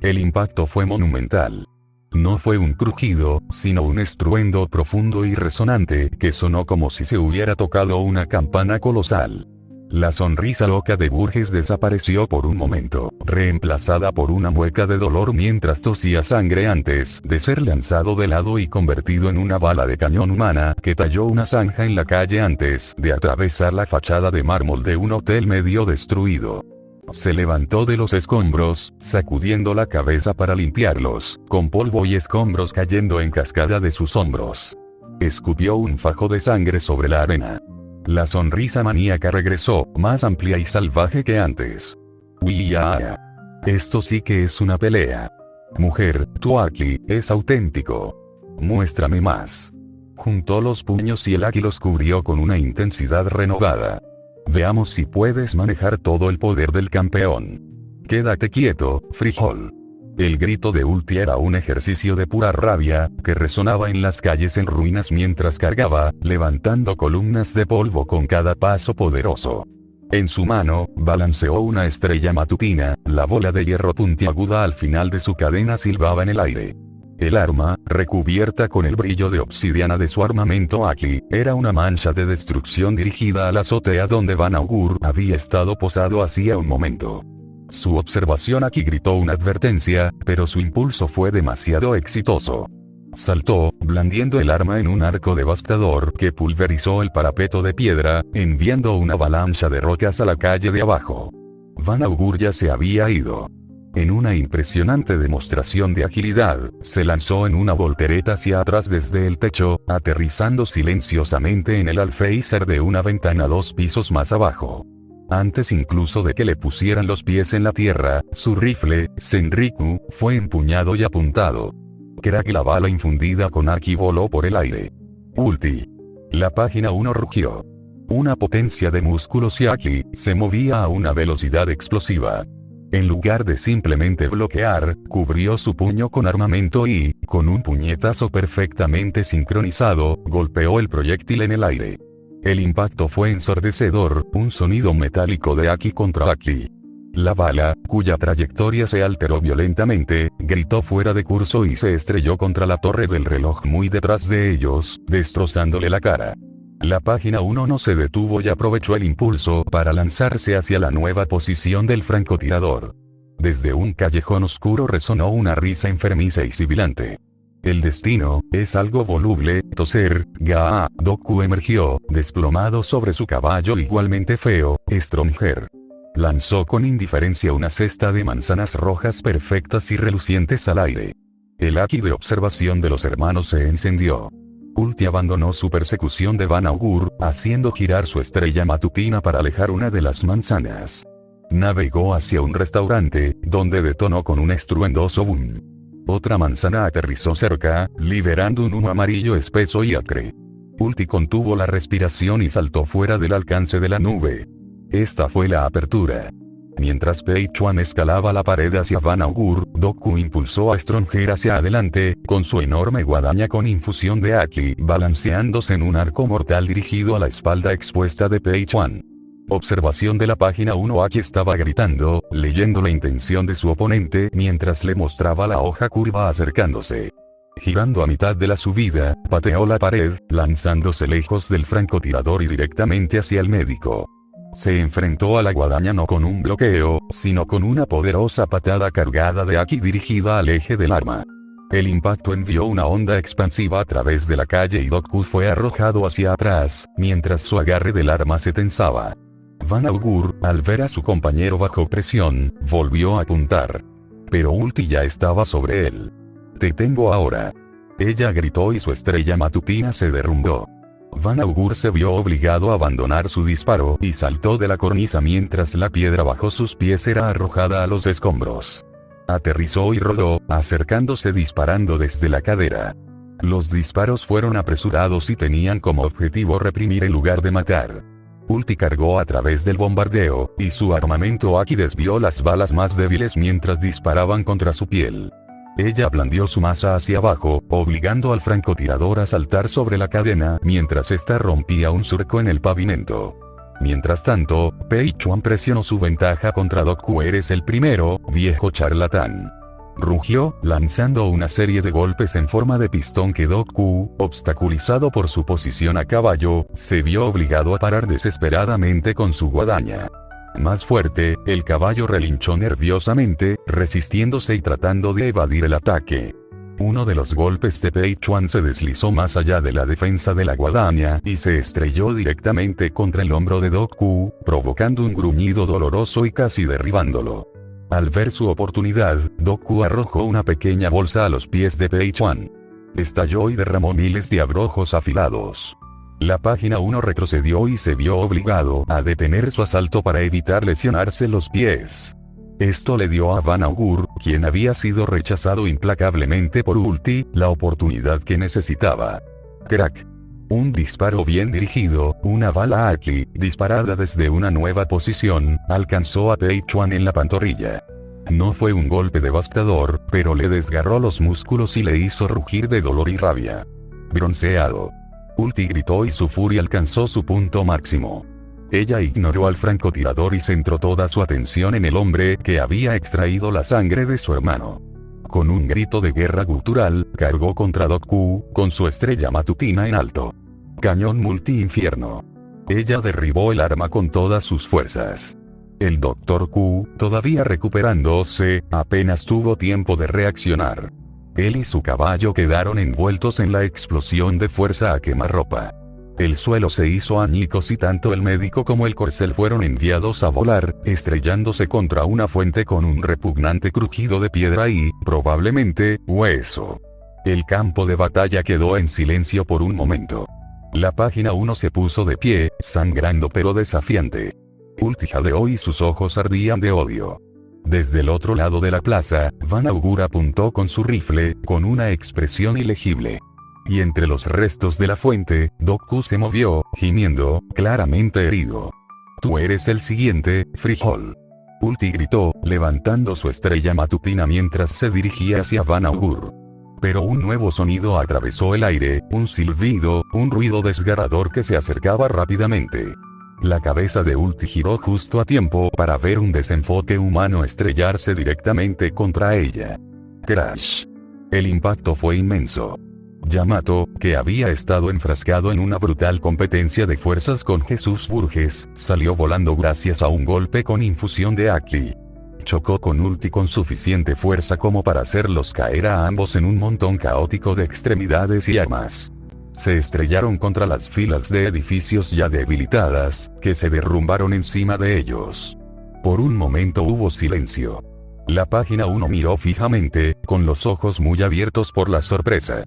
El impacto fue monumental. No fue un crujido, sino un estruendo profundo y resonante, que sonó como si se hubiera tocado una campana colosal. La sonrisa loca de Burgess desapareció por un momento, reemplazada por una mueca de dolor mientras tosía sangre antes de ser lanzado de lado y convertido en una bala de cañón humana que talló una zanja en la calle antes de atravesar la fachada de mármol de un hotel medio destruido. Se levantó de los escombros, sacudiendo la cabeza para limpiarlos, con polvo y escombros cayendo en cascada de sus hombros. Escupió un fajo de sangre sobre la arena. La sonrisa maníaca regresó, más amplia y salvaje que antes. ¡Uiyaa! Esto sí que es una pelea. Mujer, tu Aki es auténtico. Muéstrame más. Juntó los puños y el Aki los cubrió con una intensidad renovada. Veamos si puedes manejar todo el poder del campeón. Quédate quieto, frijol. El grito de Ulti era un ejercicio de pura rabia, que resonaba en las calles en ruinas mientras cargaba, levantando columnas de polvo con cada paso poderoso. En su mano, balanceó una estrella matutina, la bola de hierro puntiaguda al final de su cadena silbaba en el aire. El arma, recubierta con el brillo de obsidiana de su armamento Aki, era una mancha de destrucción dirigida a la azotea donde Van Augur había estado posado hacía un momento. Su observación Aki gritó una advertencia, pero su impulso fue demasiado exitoso. Saltó, blandiendo el arma en un arco devastador que pulverizó el parapeto de piedra, enviando una avalancha de rocas a la calle de abajo. Van Augur ya se había ido. En una impresionante demostración de agilidad, se lanzó en una voltereta hacia atrás desde el techo, aterrizando silenciosamente en el alféizar de una ventana 2 pisos más abajo. Antes incluso de que le pusieran los pies en la tierra, su rifle, Senriku, fue empuñado y apuntado. Crack, la bala infundida con Aki voló por el aire. Ulti. La página 1 rugió. Una potencia de músculos y Aki se movía a una velocidad explosiva. En lugar de simplemente bloquear, cubrió su puño con armamento y, con un puñetazo perfectamente sincronizado, golpeó el proyectil en el aire. El impacto fue ensordecedor, un sonido metálico de Aki contra Aki. La bala, cuya trayectoria se alteró violentamente, gritó fuera de curso y se estrelló contra la torre del reloj muy detrás de ellos, destrozándole la cara. La página 1 no se detuvo y aprovechó el impulso para lanzarse hacia la nueva posición del francotirador. Desde un callejón oscuro resonó una risa enfermiza y sibilante. El destino es algo voluble, toser, Gaa, Doku emergió, desplomado sobre su caballo igualmente feo, Stronger. Lanzó con indiferencia una cesta de manzanas rojas perfectas y relucientes al aire. El Aki de observación de los hermanos se encendió. Ulti abandonó su persecución de Van Augur, haciendo girar su estrella matutina para alejar una de las manzanas. Navegó hacia un restaurante, donde detonó con un estruendoso boom. Otra manzana aterrizó cerca, liberando un humo amarillo espeso y acre. Ulti contuvo la respiración y saltó fuera del alcance de la nube. Esta fue la apertura. Mientras Pei Chuan escalaba la pared hacia Van Augur, Doku impulsó a Stronger hacia adelante, con su enorme guadaña con infusión de Aki balanceándose en un arco mortal dirigido a la espalda expuesta de Pei Chuan. Observación de la página 1. Aki estaba gritando, leyendo la intención de su oponente mientras le mostraba la hoja curva acercándose. Girando a mitad de la subida, pateó la pared, lanzándose lejos del francotirador y directamente hacia el médico. Se enfrentó a la guadaña no con un bloqueo, sino con una poderosa patada cargada de Aki dirigida al eje del arma. El impacto envió una onda expansiva a través de la calle y Doku fue arrojado hacia atrás, mientras su agarre del arma se tensaba. Van Augur, al ver a su compañero bajo presión, volvió a apuntar. Pero Ulti ya estaba sobre él. «Te tengo ahora». Ella gritó y su estrella matutina se derrumbó. Van Augur se vio obligado a abandonar su disparo y saltó de la cornisa mientras la piedra bajo sus pies era arrojada a los escombros. Aterrizó y rodó, acercándose disparando desde la cadera. Los disparos fueron apresurados y tenían como objetivo reprimir en lugar de matar. Ulti cargó a través del bombardeo, y su armamento Aki desvió las balas más débiles mientras disparaban contra su piel. Ella blandió su masa hacia abajo, obligando al francotirador a saltar sobre la cadena mientras ésta rompía un surco en el pavimento. Mientras tanto, Pei Chuan presionó su ventaja contra Doku. «Eres el primero, viejo charlatán», rugió, lanzando una serie de golpes en forma de pistón que Doku, obstaculizado por su posición a caballo, se vio obligado a parar desesperadamente con su guadaña. Más fuerte, el caballo relinchó nerviosamente, resistiéndose y tratando de evadir el ataque. Uno de los golpes de Pei Chuan se deslizó más allá de la defensa de la guadaña y se estrelló directamente contra el hombro de Doku, provocando un gruñido doloroso y casi derribándolo. Al ver su oportunidad, Doku arrojó una pequeña bolsa a los pies de Pei Chuan. Estalló y derramó miles de abrojos afilados. La página 1 retrocedió y se vio obligado a detener su asalto para evitar lesionarse los pies. Esto le dio a Van Augur, quien había sido rechazado implacablemente por Ulti, la oportunidad que necesitaba. Crack. Un disparo bien dirigido, una bala Aki, disparada desde una nueva posición, alcanzó a Pei Chuan en la pantorrilla. No fue un golpe devastador, pero le desgarró los músculos y le hizo rugir de dolor y rabia. Bronceado. Ulti gritó y su furia alcanzó su punto máximo. Ella ignoró al francotirador y centró toda su atención en el hombre que había extraído la sangre de su hermano. Con un grito de guerra gutural, cargó contra Doku, con su estrella matutina en alto. Cañón multi-infierno. Ella derribó el arma con todas sus fuerzas. El Dr. Q, todavía recuperándose, apenas tuvo tiempo de reaccionar. Él y su caballo quedaron envueltos en la explosión de fuerza a quemarropa. El suelo se hizo añicos y tanto el médico como el corcel fueron enviados a volar, estrellándose contra una fuente con un repugnante crujido de piedra y, probablemente, hueso. El campo de batalla quedó en silencio por un momento. La página 1 se puso de pie, sangrando pero desafiante. Ulti jadeó y sus ojos ardían de odio. Desde el otro lado de la plaza, Van Augur apuntó con su rifle, con una expresión ilegible. Y entre los restos de la fuente, Doku se movió, gimiendo, claramente herido. «Tú eres el siguiente, frijol», Ulti gritó, levantando su estrella matutina mientras se dirigía hacia Van Augur. Pero un nuevo sonido atravesó el aire, un silbido, un ruido desgarrador que se acercaba rápidamente. La cabeza de Ulti giró justo a tiempo para ver un desenfoque humano estrellarse directamente contra ella. Crash. El impacto fue inmenso. Yamato, que había estado enfrascado en una brutal competencia de fuerzas con Jesús Burgess, salió volando gracias a un golpe con infusión de Aki. Chocó con Ulti con suficiente fuerza como para hacerlos caer a ambos en un montón caótico de extremidades y armas. Se estrellaron contra las filas de edificios ya debilitadas, que se derrumbaron encima de ellos. Por un momento hubo silencio. La página 1 miró fijamente, con los ojos muy abiertos por la sorpresa.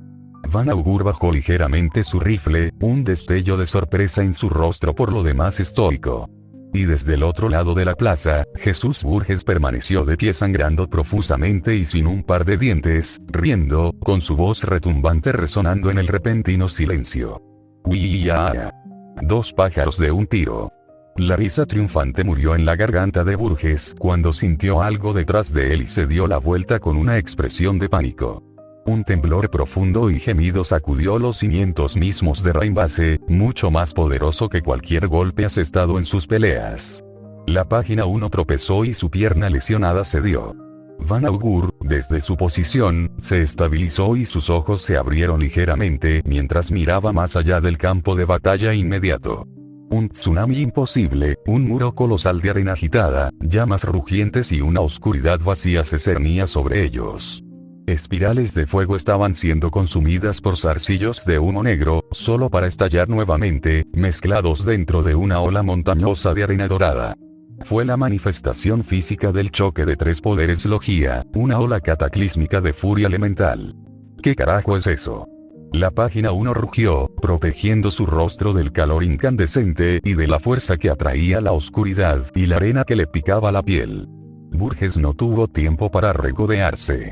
Van Augur bajó ligeramente su rifle, un destello de sorpresa en su rostro por lo demás estoico. Y desde el otro lado de la plaza, Jesús Burgess permaneció de pie sangrando profusamente y sin un par de dientes, riendo, con su voz retumbante resonando en el repentino silencio. ¡Uiiaa! Dos pájaros de un tiro. La risa triunfante murió en la garganta de Burgess cuando sintió algo detrás de él y se dio la vuelta con una expresión de pánico. Un temblor profundo y gemido sacudió los cimientos mismos de Rainbase, mucho más poderoso que cualquier golpe asestado en sus peleas. La página 1 tropezó y su pierna lesionada cedió. Van Augur, desde su posición, se estabilizó y sus ojos se abrieron ligeramente mientras miraba más allá del campo de batalla inmediato. Un tsunami imposible, un muro colosal de arena agitada, llamas rugientes y una oscuridad vacía se cernía sobre ellos. Espirales de fuego estaban siendo consumidas por zarcillos de humo negro, solo para estallar nuevamente, mezclados dentro de una ola montañosa de arena dorada. Fue la manifestación física del choque de tres poderes Logia, una ola cataclísmica de furia elemental. ¿Qué carajo es eso? La página 1 rugió, protegiendo su rostro del calor incandescente y de la fuerza que atraía la oscuridad y la arena que le picaba la piel. Burgess no tuvo tiempo para regodearse.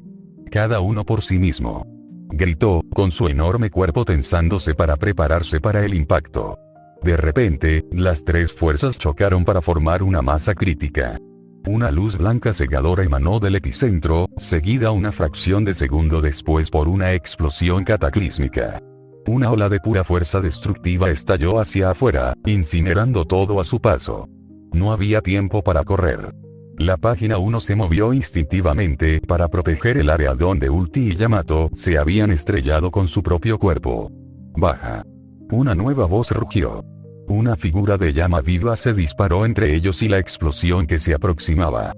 Cada uno por sí mismo. Gritó, con su enorme cuerpo tensándose para prepararse para el impacto. De repente, las tres fuerzas chocaron para formar una masa crítica. Una luz blanca cegadora emanó del epicentro, seguida una fracción de segundo después por una explosión cataclísmica. Una ola de pura fuerza destructiva estalló hacia afuera, incinerando todo a su paso. No había tiempo para correr. La página 1 se movió instintivamente para proteger el área donde Ulti y Yamato se habían estrellado con su propio cuerpo. Baja. Una nueva voz rugió. Una figura de llama viva se disparó entre ellos y la explosión que se aproximaba.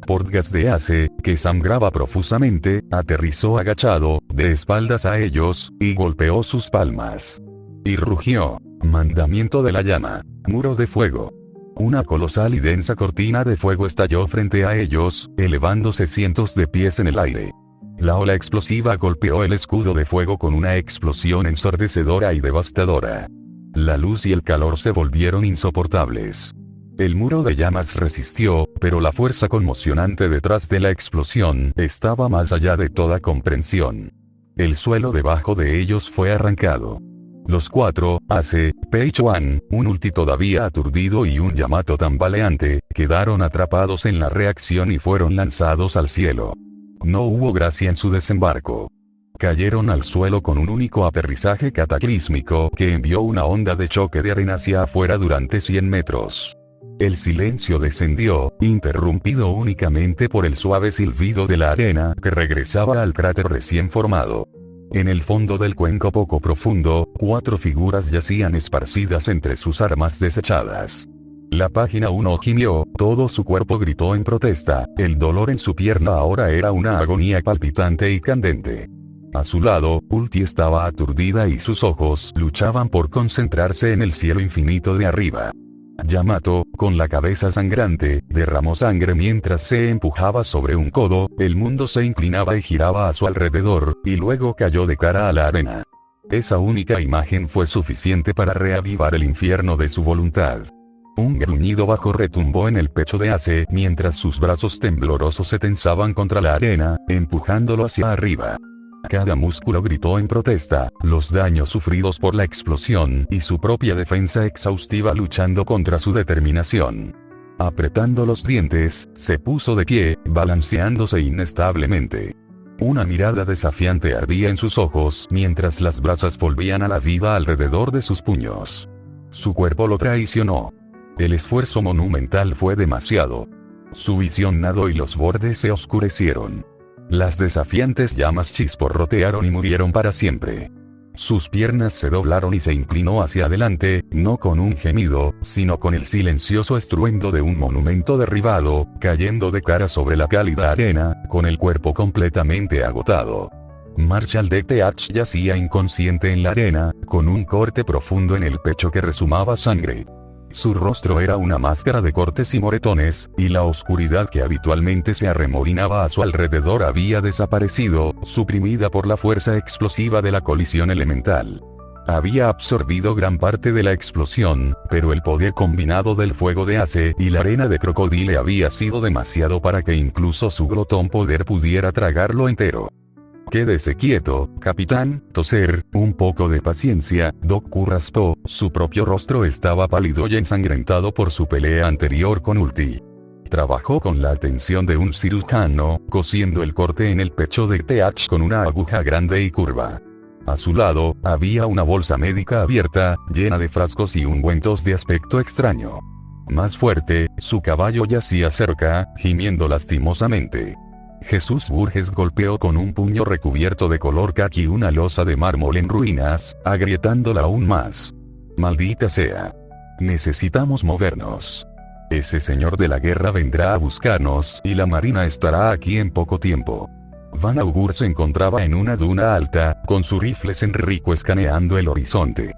Portgas de Ace, que sangraba profusamente, aterrizó agachado, de espaldas a ellos, y golpeó sus palmas. Y rugió. Mandamiento de la llama. Muro de fuego. Una colosal y densa cortina de fuego estalló frente a ellos, elevándose cientos de pies en el aire. La ola explosiva golpeó el escudo de fuego con una explosión ensordecedora y devastadora. La luz y el calor se volvieron insoportables. El muro de llamas resistió, pero la fuerza conmocionante detrás de la explosión estaba más allá de toda comprensión. El suelo debajo de ellos fue arrancado. Los cuatro, Ace, Peichuan, un Ulti todavía aturdido y un Yamato tambaleante, quedaron atrapados en la reacción y fueron lanzados al cielo. No hubo gracia en su desembarco. Cayeron al suelo con un único aterrizaje cataclísmico que envió una onda de choque de arena hacia afuera durante 100 metros. El silencio descendió, interrumpido únicamente por el suave silbido de la arena que regresaba al cráter recién formado. En el fondo del cuenco poco profundo, 4 figuras yacían esparcidas entre sus armas desechadas. La página 1 gimió, todo su cuerpo gritó en protesta, el dolor en su pierna ahora era una agonía palpitante y candente. A su lado, Ulti estaba aturdida y sus ojos luchaban por concentrarse en el cielo infinito de arriba. Yamato, con la cabeza sangrante, derramó sangre mientras se empujaba sobre un codo, el mundo se inclinaba y giraba a su alrededor, y luego cayó de cara a la arena. Esa única imagen fue suficiente para reavivar el infierno de su voluntad. Un gruñido bajo retumbó en el pecho de Ace mientras sus brazos temblorosos se tensaban contra la arena, empujándolo hacia arriba. Cada músculo gritó en protesta, los daños sufridos por la explosión y su propia defensa exhaustiva luchando contra su determinación. Apretando los dientes, se puso de pie, balanceándose inestablemente. Una mirada desafiante ardía en sus ojos mientras las brasas volvían a la vida alrededor de sus puños. Su cuerpo lo traicionó. El esfuerzo monumental fue demasiado. Su visión nadó y los bordes se oscurecieron. Las desafiantes llamas chisporrotearon y murieron para siempre. Sus piernas se doblaron y se inclinó hacia adelante, no con un gemido, sino con el silencioso estruendo de un monumento derribado, cayendo de cara sobre la cálida arena, con el cuerpo completamente agotado. Marshall DTH yacía inconsciente en la arena, con un corte profundo en el pecho que resumaba sangre. Su rostro era una máscara de cortes y moretones, y la oscuridad que habitualmente se arremolinaba a su alrededor había desaparecido, suprimida por la fuerza explosiva de la colisión elemental. Había absorbido gran parte de la explosión, pero el poder combinado del fuego de Ace y la arena de crocodile había sido demasiado para que incluso su glotón poder pudiera tragarlo entero. Quédese quieto, capitán, toser, un poco de paciencia, Doku raspó, su propio rostro estaba pálido y ensangrentado por su pelea anterior con Ulti. Trabajó con la atención de un cirujano, cosiendo el corte en el pecho de TH con una aguja grande y curva. A su lado, había una bolsa médica abierta, llena de frascos y ungüentos de aspecto extraño. Más fuerte, su caballo yacía cerca, gimiendo lastimosamente. Jesús Burgess golpeó con un puño recubierto de color caqui una losa de mármol en ruinas, agrietándola aún más. Maldita sea. Necesitamos movernos. Ese señor de la guerra vendrá a buscarnos y la marina estará aquí en poco tiempo. Van Augur se encontraba en una duna alta, con su rifle Senrico escaneando el horizonte.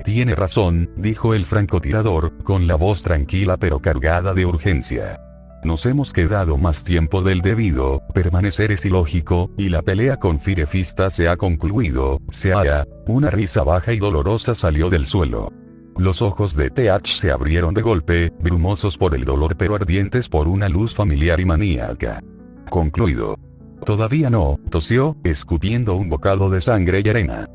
Tiene razón, dijo el francotirador, con la voz tranquila pero cargada de urgencia. Nos hemos quedado más tiempo del debido, permanecer es ilógico, y la pelea con Firefista se ha concluido, Una risa baja y dolorosa salió del suelo. Los ojos de TH se abrieron de golpe, brumosos por el dolor pero ardientes por una luz familiar y maníaca. Concluido. Todavía no, tosió, escupiendo un bocado de sangre y arena.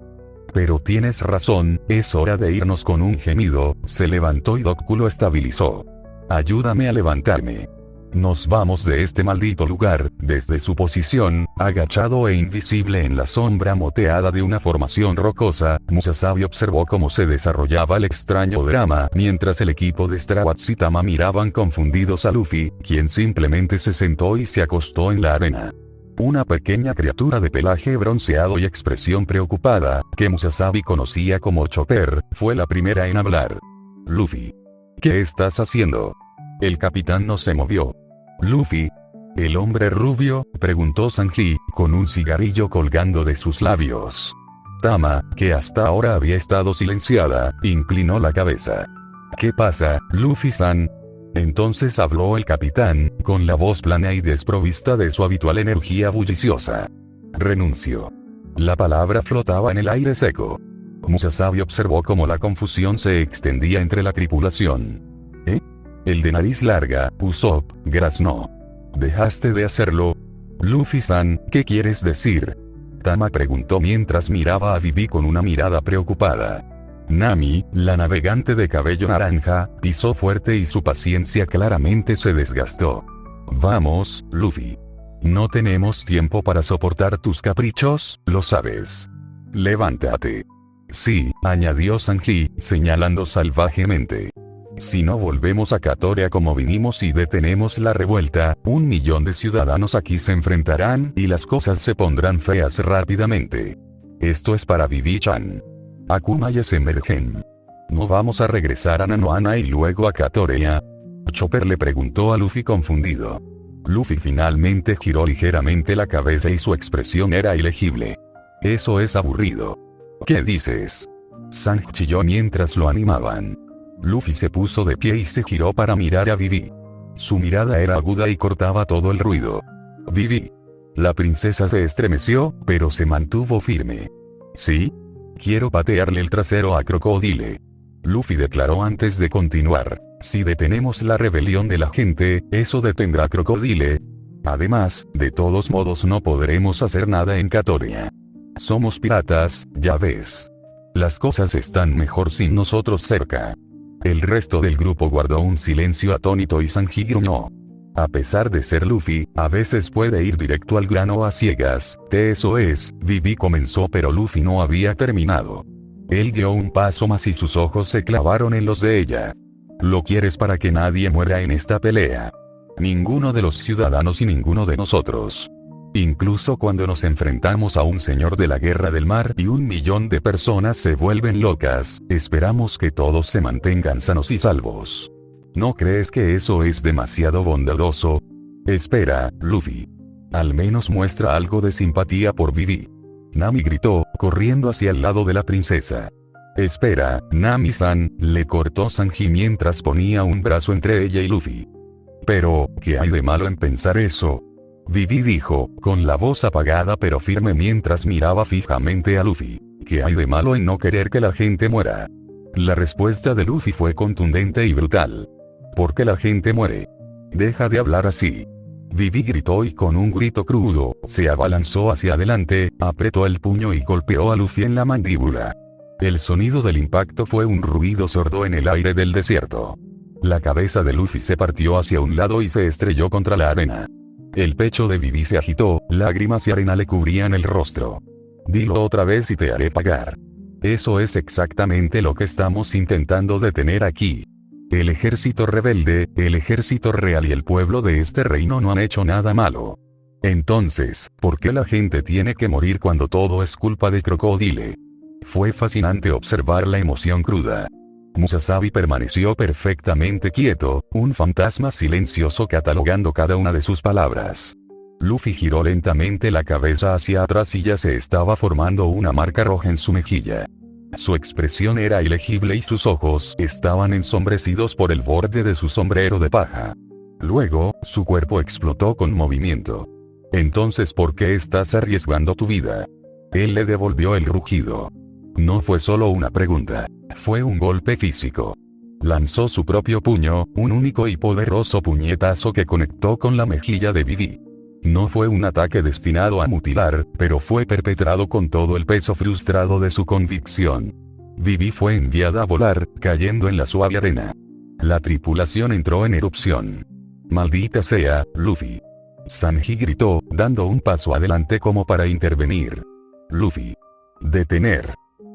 Pero tienes razón, es hora de irnos. Con un gemido, se levantó y Dokku lo estabilizó. Ayúdame a levantarme. Nos vamos de este maldito lugar. Desde su posición, agachado e invisible en la sombra moteada de una formación rocosa, Musasabi observó cómo se desarrollaba el extraño drama, mientras el equipo de Straw y Tama miraban confundidos a Luffy, quien simplemente se sentó y se acostó en la arena. Una pequeña criatura de pelaje bronceado y expresión preocupada, que Musasabi conocía como Chopper, fue la primera en hablar. Luffy. ¿Qué estás haciendo? El capitán no se movió. Luffy. ¿El hombre rubio? Preguntó Sanji, con un cigarrillo colgando de sus labios. Tama, que hasta ahora había estado silenciada, inclinó la cabeza. ¿Qué pasa, Luffy-san? Entonces habló el capitán, con la voz plana y desprovista de su habitual energía bulliciosa. Renuncio. La palabra flotaba en el aire seco. Musasabi observó cómo la confusión se extendía entre la tripulación. El de nariz larga, Usopp, graznó. ¿Dejaste de hacerlo? Luffy-san, ¿qué quieres decir? Tama preguntó mientras miraba a Vivi con una mirada preocupada. Nami, la navegante de cabello naranja, pisó fuerte y su paciencia claramente se desgastó. Vamos, Luffy. No tenemos tiempo para soportar tus caprichos, lo sabes. Levántate. Sí, añadió Sanji, señalando salvajemente. Si no volvemos a Katoria como vinimos y detenemos la revuelta, 1 millón de ciudadanos aquí se enfrentarán y las cosas se pondrán feas rápidamente. Esto es para Vivi-chan. Akuma y Emergen. ¿No vamos a regresar a Nanohana y luego a Katoria? Chopper le preguntó a Luffy confundido. Luffy finalmente giró ligeramente la cabeza y su expresión era ilegible. Eso es aburrido. ¿Qué dices? Sanji chilló mientras lo animaban. Luffy se puso de pie y se giró para mirar a Vivi. Su mirada era aguda y cortaba todo el ruido. Vivi. La princesa se estremeció, pero se mantuvo firme. ¿Sí? Quiero patearle el trasero a Crocodile. Luffy declaró antes de continuar. Si detenemos la rebelión de la gente, eso detendrá a Crocodile. Además, de todos modos no podremos hacer nada en Katoria. Somos piratas, ya ves. Las cosas están mejor sin nosotros cerca. El resto del grupo guardó un silencio atónito y Sanji gruñó. A pesar de ser Luffy, a veces puede ir directo al grano a ciegas. Eso es, Vivi comenzó pero Luffy no había terminado. Él dio un paso más y sus ojos se clavaron en los de ella. Lo quieres para que nadie muera en esta pelea. Ninguno de los ciudadanos y ninguno de nosotros. Incluso cuando nos enfrentamos a un señor de la guerra del mar y 1 millón de personas se vuelven locas, esperamos que todos se mantengan sanos y salvos. ¿No crees que eso es demasiado bondadoso? Espera, Luffy. Al menos muestra algo de simpatía por Vivi. Nami gritó, corriendo hacia el lado de la princesa. Espera, Nami-san, le cortó Sanji mientras ponía un brazo entre ella y Luffy. Pero, ¿qué hay de malo en pensar eso? Vivi dijo, con la voz apagada pero firme mientras miraba fijamente a Luffy. ¿Qué hay de malo en no querer que la gente muera? La respuesta de Luffy fue contundente y brutal. ¿Por qué la gente muere? Deja de hablar así. Vivi gritó y con un grito crudo, se abalanzó hacia adelante, apretó el puño y golpeó a Luffy en la mandíbula. El sonido del impacto fue un ruido sordo en el aire del desierto. La cabeza de Luffy se partió hacia un lado y se estrelló contra la arena. El pecho de Vivi se agitó, lágrimas y arena le cubrían el rostro. Dilo otra vez y te haré pagar. Eso es exactamente lo que estamos intentando detener aquí. El ejército rebelde, el ejército real y el pueblo de este reino no han hecho nada malo. Entonces, ¿por qué la gente tiene que morir cuando todo es culpa de Crocodile? Fue fascinante observar la emoción cruda. Musasabi permaneció perfectamente quieto, un fantasma silencioso catalogando cada una de sus palabras. Luffy giró lentamente la cabeza hacia atrás y ya se estaba formando una marca roja en su mejilla. Su expresión era ilegible y sus ojos estaban ensombrecidos por el borde de su sombrero de paja. Luego, su cuerpo explotó con movimiento. «Entonces, ¿por qué estás arriesgando tu vida?». Él le devolvió el rugido. No fue solo una pregunta, fue un golpe físico. Lanzó su propio puño, un único y poderoso puñetazo que conectó con la mejilla de Vivi. No fue un ataque destinado a mutilar, pero fue perpetrado con todo el peso frustrado de su convicción. Vivi fue enviada a volar, cayendo en la suave arena. La tripulación entró en erupción. «Maldita sea, Luffy». Sanji gritó, dando un paso adelante como para intervenir. «Luffy. Detener».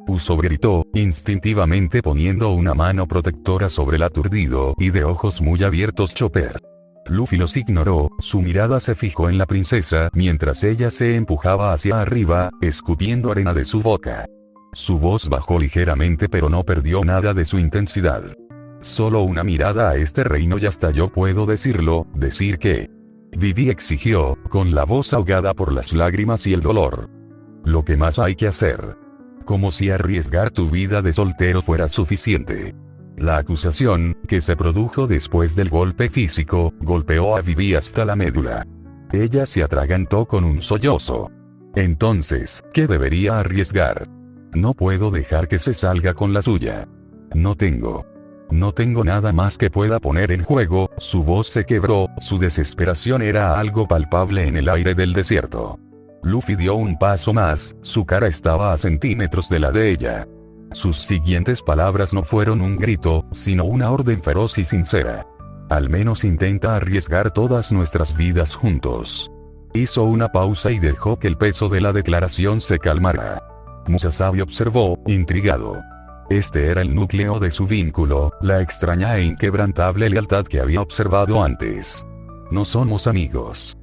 Usopp gritó, instintivamente poniendo una mano protectora sobre el aturdido y de ojos muy abiertos Chopper. Luffy los ignoró, su mirada se fijó en la princesa mientras ella se empujaba hacia arriba, escupiendo arena de su boca. Su voz bajó ligeramente pero no perdió nada de su intensidad. «Solo una mirada a este reino y hasta yo puedo decirlo, decir que...». Vivi exigió, con la voz ahogada por las lágrimas y el dolor. «Lo que más hay que hacer». Como si arriesgar tu vida de soltero fuera suficiente. La acusación, que se produjo después del golpe físico, golpeó a Vivi hasta la médula. Ella se atragantó con un sollozo. «Entonces, ¿qué debería arriesgar? No puedo dejar que se salga con la suya. No tengo nada más que pueda poner en juego». Su voz se quebró, su desesperación era algo palpable en el aire del desierto. Luffy dio un paso más, su cara estaba a centímetros de la de ella. Sus siguientes palabras no fueron un grito, sino una orden feroz y sincera. «Al menos intenta arriesgar todas nuestras vidas juntos». Hizo una pausa y dejó que el peso de la declaración se calmara. Musasabi observó, intrigado. Este era el núcleo de su vínculo, la extraña e inquebrantable lealtad que había observado antes. «¿No somos amigos?»,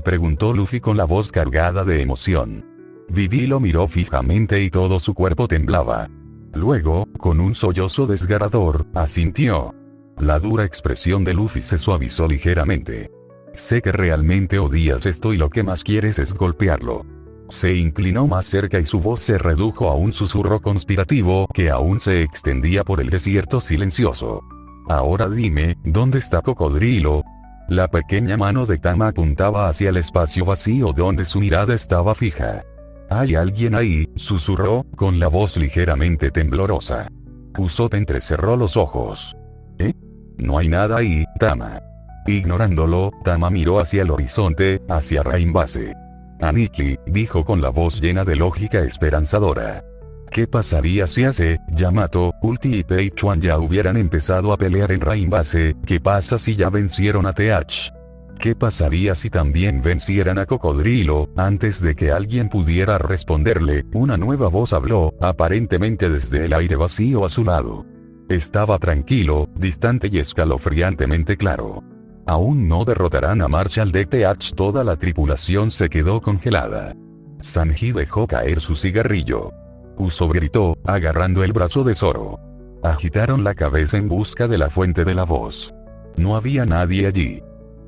preguntó Luffy con la voz cargada de emoción. Vivi lo miró fijamente y todo su cuerpo temblaba. Luego, con un sollozo desgarrador, asintió. La dura expresión de Luffy se suavizó ligeramente. «Sé que realmente odias esto y lo que más quieres es golpearlo». Se inclinó más cerca y su voz se redujo a un susurro conspirativo que aún se extendía por el desierto silencioso. «Ahora dime, ¿dónde está Cocodrilo?». La pequeña mano de Tama apuntaba hacia el espacio vacío donde su mirada estaba fija. «¿Hay alguien ahí?», susurró, con la voz ligeramente temblorosa. Usopp entrecerró los ojos. «¿Eh? No hay nada ahí, Tama». Ignorándolo, Tama miró hacia el horizonte, hacia Rain Base. «Aniki», dijo con la voz llena de lógica esperanzadora. ¿Qué pasaría si Ace, Yamato, Ulti y Peichuan ya hubieran empezado a pelear en Rain Base? ¿Qué pasa si ya vencieron a TH? ¿Qué pasaría si también vencieran a Cocodrilo? Antes de que alguien pudiera responderle, una nueva voz habló, aparentemente desde el aire vacío a su lado. Estaba tranquilo, distante y escalofriantemente claro. «Aún no derrotarán a Marshall de TH». Toda la tripulación se quedó congelada. Sanji dejó caer su cigarrillo. Usopp gritó, agarrando el brazo de Zoro. Agitaron la cabeza en busca de la fuente de la voz. No había nadie allí.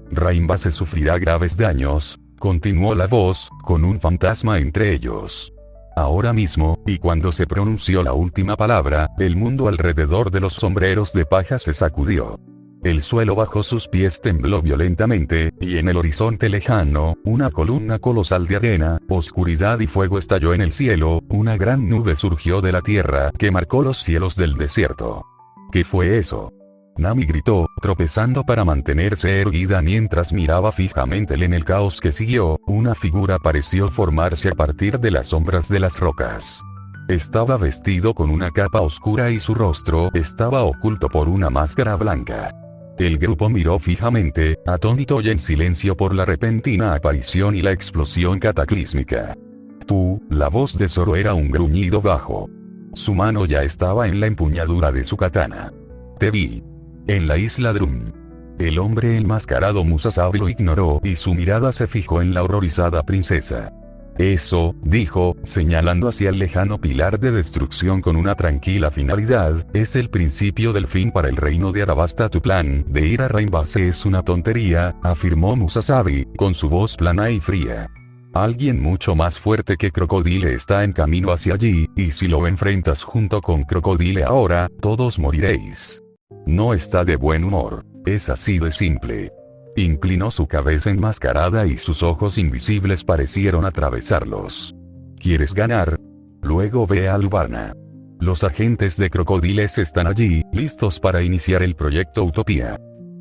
«Rain Base sufrirá graves daños», continuó la voz, con un fantasma entre ellos. Ahora mismo, y cuando se pronunció la última palabra, el mundo alrededor de los sombreros de paja se sacudió. El suelo bajo sus pies tembló violentamente, y en el horizonte lejano, una columna colosal de arena, oscuridad y fuego estalló en el cielo, una gran nube surgió de la tierra que marcó los cielos del desierto. ¿Qué fue eso?, Nami gritó, tropezando para mantenerse erguida mientras miraba fijamente en el caos que siguió. Una figura pareció formarse a partir de las sombras de las rocas. Estaba vestido con una capa oscura y su rostro estaba oculto por una máscara blanca. El grupo miró fijamente, atónito y en silencio por la repentina aparición y la explosión cataclísmica. La voz de Zoro era un gruñido bajo. Su mano ya estaba en la empuñadura de su katana. «Te vi. En la isla Drum». El hombre enmascarado Musasabi lo ignoró y su mirada se fijó en la horrorizada princesa. Eso, dijo, señalando hacia el lejano pilar de destrucción con una tranquila finalidad, es el principio del fin para el reino de Arabasta. Tu plan de ir a Rainbase es una tontería, afirmó Musasabi, con su voz plana y fría. Alguien mucho más fuerte que Crocodile está en camino hacia allí, y si lo enfrentas junto con Crocodile ahora, todos moriréis. No está de buen humor. Es así de simple. Inclinó su cabeza enmascarada y sus ojos invisibles parecieron atravesarlos. ¿Quieres ganar? Luego ve a Aluvarna. Los agentes de Crocodiles están allí, listos para iniciar el proyecto Utopía.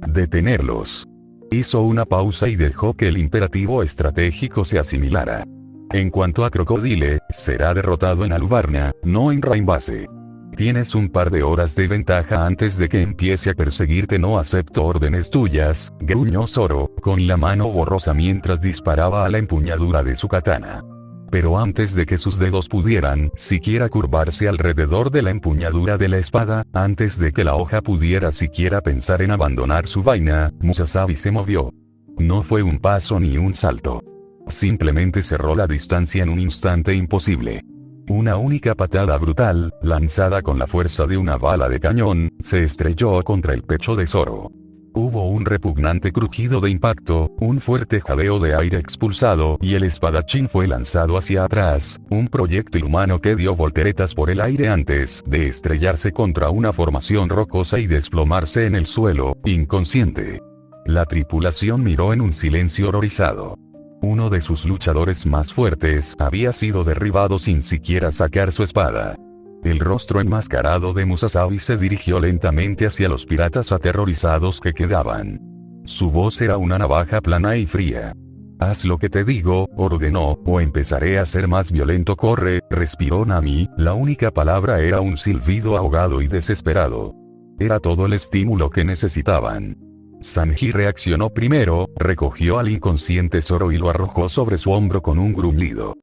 Detenerlos. Hizo una pausa y dejó que el imperativo estratégico se asimilara. En cuanto a Crocodile, será derrotado en Aluvarna, no en Rainbase. Tienes un par de horas de ventaja antes de que empiece a perseguirte. No acepto órdenes tuyas, gruñó Zoro, con la mano borrosa mientras disparaba a la empuñadura de su katana. Pero antes de que sus dedos pudieran siquiera curvarse alrededor de la empuñadura de la espada, antes de que la hoja pudiera siquiera pensar en abandonar su vaina, Musasabi se movió. No fue un paso ni un salto. Simplemente cerró la distancia en un instante imposible. Una única patada brutal, lanzada con la fuerza de una bala de cañón, se estrelló contra el pecho de Zoro. Hubo un repugnante crujido de impacto, un fuerte jadeo de aire expulsado y el espadachín fue lanzado hacia atrás, un proyectil humano que dio volteretas por el aire antes de estrellarse contra una formación rocosa y desplomarse en el suelo, inconsciente. La tripulación miró en un silencio horrorizado. Uno de sus luchadores más fuertes había sido derribado sin siquiera sacar su espada. El rostro enmascarado de Musasabi se dirigió lentamente hacia los piratas aterrorizados que quedaban. Su voz era una navaja plana y fría. Haz lo que te digo, ordenó, o empezaré a ser más violento. Corre, respiró Nami, la única palabra era un silbido ahogado y desesperado. Era todo el estímulo que necesitaban. Sanji reaccionó primero, recogió al inconsciente Zoro y lo arrojó sobre su hombro con un gruñido.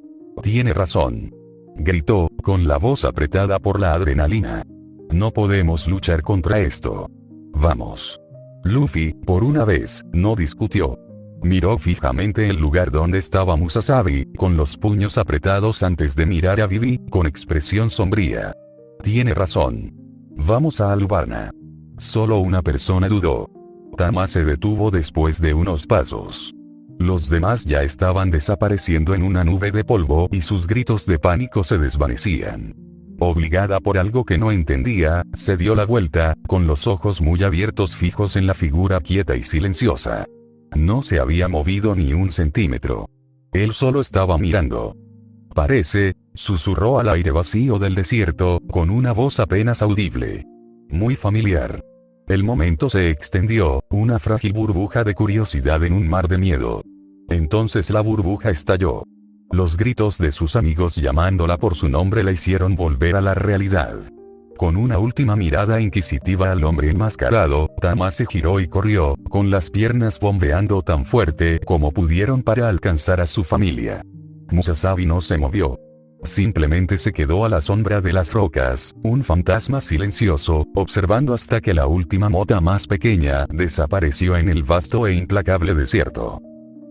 Tiene razón. Gritó, con la voz apretada por la adrenalina. No podemos luchar contra esto. Vamos. Luffy, por una vez, no discutió. Miró fijamente el lugar donde estaba Musasabi, con los puños apretados antes de mirar a Vivi, con expresión sombría. Tiene razón. Vamos a Aluvarna. Solo una persona dudó. Tama se detuvo después de unos pasos. Los demás ya estaban desapareciendo en una nube de polvo y sus gritos de pánico se desvanecían. Obligada por algo que no entendía, se dio la vuelta, con los ojos muy abiertos fijos en la figura quieta y silenciosa. No se había movido ni un centímetro. Él solo estaba mirando. Parece, susurró al aire vacío del desierto, con una voz apenas audible. Muy familiar. El momento se extendió, una frágil burbuja de curiosidad en un mar de miedo. Entonces la burbuja estalló. Los gritos de sus amigos llamándola por su nombre la hicieron volver a la realidad. Con una última mirada inquisitiva al hombre enmascarado, Tama se giró y corrió, con las piernas bombeando tan fuerte como pudieron para alcanzar a su familia. Musasabi no se movió. Simplemente se quedó a la sombra de las rocas, un fantasma silencioso, observando hasta que la última mota más pequeña desapareció en el vasto e implacable desierto.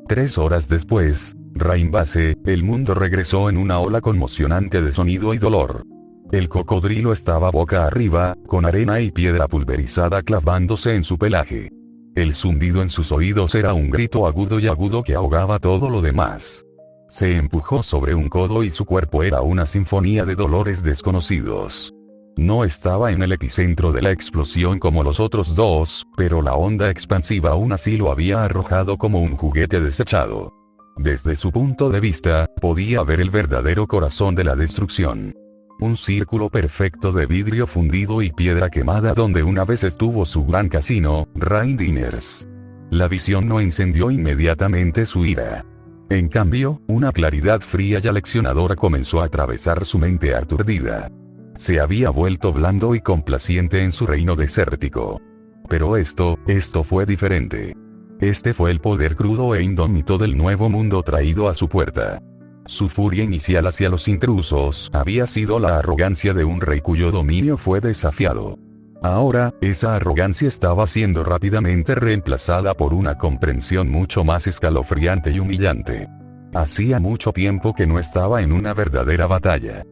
3 horas después, Rainbase, el mundo regresó en una ola conmocionante de sonido y dolor. El cocodrilo estaba boca arriba, con arena y piedra pulverizada clavándose en su pelaje. El zumbido en sus oídos era un grito agudo y agudo que ahogaba todo lo demás. Se empujó sobre un codo y su cuerpo era una sinfonía de dolores desconocidos. No estaba en el epicentro de la explosión como los otros dos, pero la onda expansiva aún así lo había arrojado como un juguete desechado. Desde su punto de vista, podía ver el verdadero corazón de la destrucción. Un círculo perfecto de vidrio fundido y piedra quemada donde una vez estuvo su gran casino, Rain Diners. La visión no encendió inmediatamente su ira. En cambio, una claridad fría y aleccionadora comenzó a atravesar su mente aturdida. Se había vuelto blando y complaciente en su reino desértico. Pero esto fue diferente. Este fue el poder crudo e indómito del nuevo mundo traído a su puerta. Su furia inicial hacia los intrusos había sido la arrogancia de un rey cuyo dominio fue desafiado. Ahora, esa arrogancia estaba siendo rápidamente reemplazada por una comprensión mucho más escalofriante y humillante. Hacía mucho tiempo que no estaba en una verdadera batalla.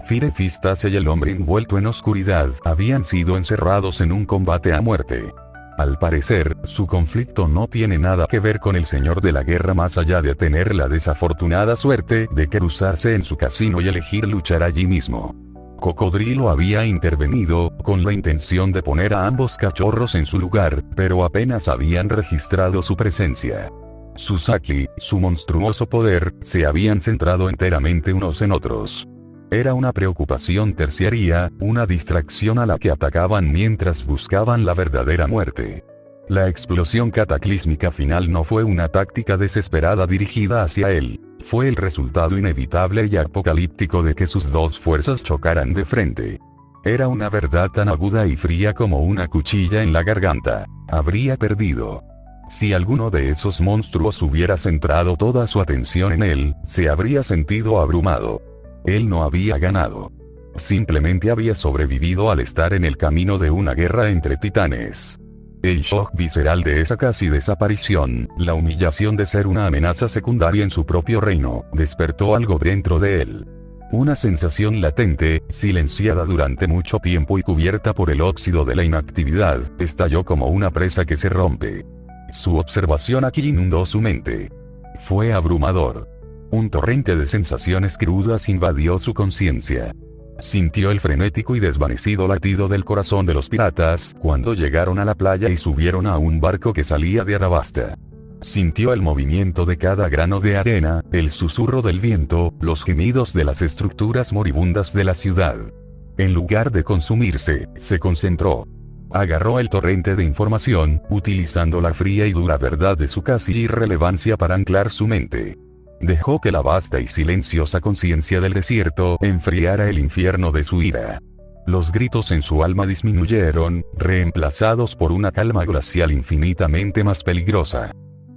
Firefistas y el hombre envuelto en oscuridad habían sido encerrados en un combate a muerte. Al parecer, su conflicto no tiene nada que ver con el señor de la guerra más allá de tener la desafortunada suerte de cruzarse en su casino y elegir luchar allí mismo. Cocodrilo había intervenido, con la intención de poner a ambos cachorros en su lugar, pero apenas habían registrado su presencia. Susaki, su monstruoso poder, se habían centrado enteramente unos en otros. Era una preocupación terciaria, una distracción a la que atacaban mientras buscaban la verdadera muerte. La explosión cataclísmica final no fue una táctica desesperada dirigida hacia él, fue el resultado inevitable y apocalíptico de que sus dos fuerzas chocaran de frente. Era una verdad tan aguda y fría como una cuchilla en la garganta. Habría perdido. Si alguno de esos monstruos hubiera centrado toda su atención en él, se habría sentido abrumado. Él no había ganado. Simplemente había sobrevivido al estar en el camino de una guerra entre titanes. El shock visceral de esa casi desaparición, la humillación de ser una amenaza secundaria en su propio reino, despertó algo dentro de él. Una sensación latente, silenciada durante mucho tiempo y cubierta por el óxido de la inactividad, estalló como una presa que se rompe. Su observación aquí inundó su mente. Fue abrumador. Un torrente de sensaciones crudas invadió su conciencia. Sintió el frenético y desvanecido latido del corazón de los piratas cuando llegaron a la playa y subieron a un barco que salía de Arabasta. Sintió el movimiento de cada grano de arena, el susurro del viento, los gemidos de las estructuras moribundas de la ciudad. En lugar de consumirse, se concentró. Agarró el torrente de información, utilizando la fría y dura verdad de su casi irrelevancia para anclar su mente. Dejó que la vasta y silenciosa conciencia del desierto enfriara el infierno de su ira. Los gritos en su alma disminuyeron, reemplazados por una calma glacial infinitamente más peligrosa.